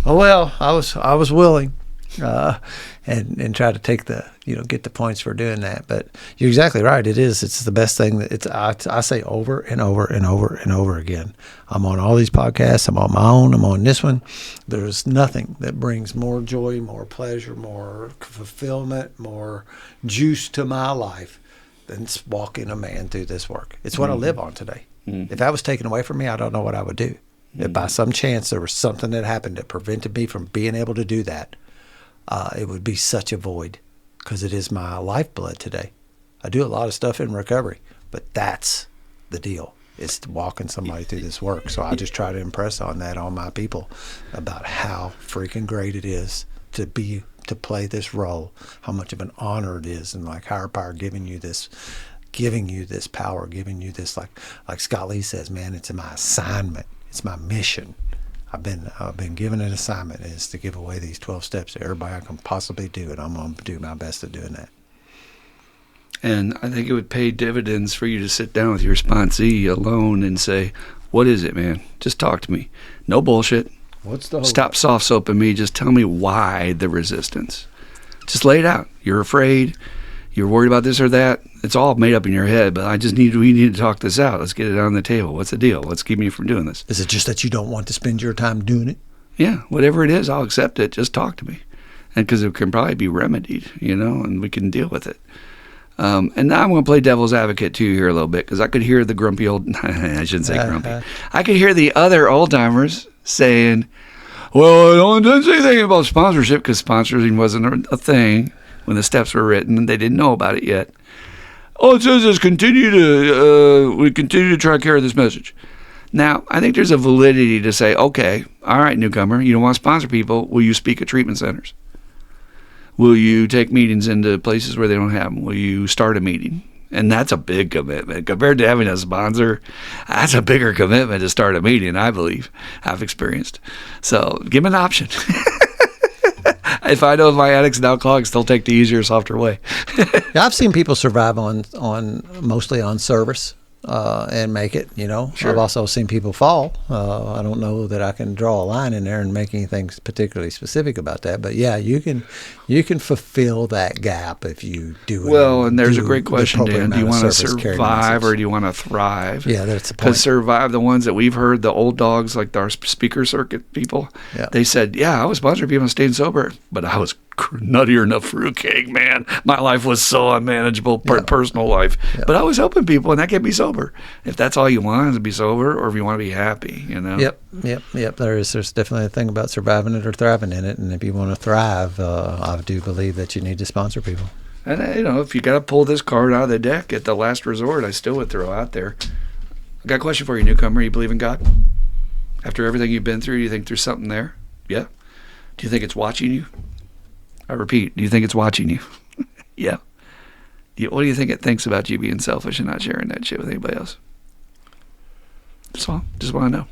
I was willing, and try to take the, get the points for doing that. But you're exactly right. It's the best thing that I say over and over and over and over again. I'm on all these podcasts. I'm on my own. I'm on this one. There's nothing that brings more joy, more pleasure, more fulfillment, more juice to my life than walking a man through this work. It's what I live on today. If that was taken away from me, I don't know what I would do. If by some chance there was something that happened that prevented me from being able to do that, it would be such a void, because it is my lifeblood today. I do a lot of stuff in recovery, but that's the deal. It's walking somebody through this work. So I just try to impress on my people about how freaking great it is to play this role, how much of an honor it is, and like higher power giving you this power, giving you this, like Scott Lee says, man, it's my assignment. It's my mission. I've been given an assignment, is to give away these 12 steps to everybody I can possibly do, and I'm going to do my best at doing that. And I think it would pay dividends for you to sit down with your sponsee alone and say, what is it, man? Just talk to me. No bullshit. What's the hope? Stop soft soaping me. Just tell me why the resistance. Just lay it out. You're afraid. You're worried about this or that. It's all made up in your head, but we need to talk this out. Let's get it on the table. What's the deal? What's keeping you from doing this? Is it just that you don't want to spend your time doing it? Yeah, whatever it is, I'll accept it. Just talk to me. And because it can probably be remedied, and we can deal with it. And now I'm going to play devil's advocate too here a little bit, because I could hear the grumpy old, I shouldn't say grumpy. I could hear the other old timers saying, well, I don't say anything about sponsorship, because sponsoring wasn't a thing when the steps were written and they didn't know about it yet. All it says is we continue to try to carry this message. Now, I think there's a validity to say, okay, all right, newcomer, you don't want to sponsor people. Will you speak at treatment centers? Will you take meetings into places where they don't have them? Will you start a meeting? And that's a big commitment. Compared to having a sponsor, that's a bigger commitment to start a meeting, I believe, I've experienced. So give them an option. If I know my addicts and alcoholics, they'll take the easier, softer way. Yeah, I've seen people survive on mostly on service and make it. Sure. I've also seen people fall. I don't know that I can draw a line in there and make anything particularly specific about that. But yeah, you can fulfill that gap if you do it. Well, and there's a great question, Dan. Do you want to survive or do you want to thrive? Yeah, that's the point. Because survive, the ones that we've heard, the old dogs, like our speaker circuit people, they said, yeah, I was sponsoring people and staying sober, but I was nuttier than a fruitcake, man. My life was so unmanageable, personal life. But I was helping people, and that kept me sober. If that's all you want is to be sober, or if you want to be happy, Yep. There's definitely a thing about surviving it or thriving in it, and if you want to thrive, I do believe that you need to sponsor people. And if you got to pull this card out of the deck at the last resort, I still would throw out there. I got a question for you, newcomer. You believe in God? After everything you've been through, do you think there's something there? Yeah. Do you think it's watching you? I repeat, do you think it's watching you? Yeah. What do you think it thinks about you being selfish and not sharing that shit with anybody else? Just want to know.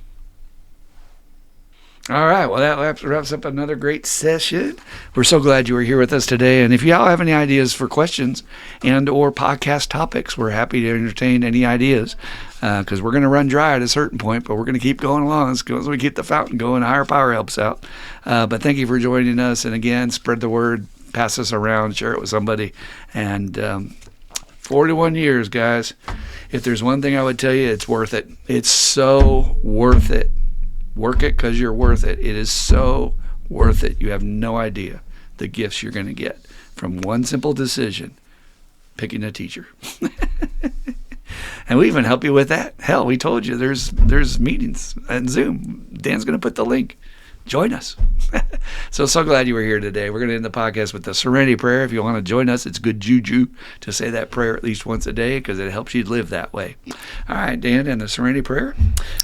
All right. Well, that wraps up another great session. We're so glad you were here with us today. And if y'all have any ideas for questions and or podcast topics, we're happy to entertain any ideas because we're going to run dry at a certain point, but we're going to keep going along as we keep the fountain going. Higher power helps out. But thank you for joining us. And again, spread the word, pass us around, share it with somebody. And 41 years, guys. If there's one thing I would tell you, it's worth it. It's so worth it. Work it because you're worth it. It is so worth it. You have no idea the gifts you're going to get from one simple decision, picking a teacher. And we even help you with that. Hell, we told you there's meetings on Zoom. Dan's going to put the link. Join us. So glad you were here today. We're going to end the podcast with the Serenity Prayer. If you want to join us, it's good juju to say that prayer at least once a day because it helps you live that way. All right, Dan, and the Serenity Prayer.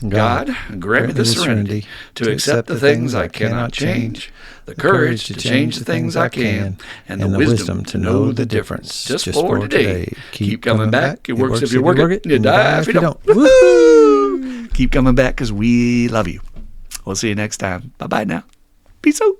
God, grant me the serenity to accept the things I cannot change, the courage to change the things I can, and the wisdom to know the difference. Just for today. Keep coming back. It works if you work it. You die if you don't. Woo! Keep coming back because we love you. We'll see you next time. Bye-bye now. Peace out.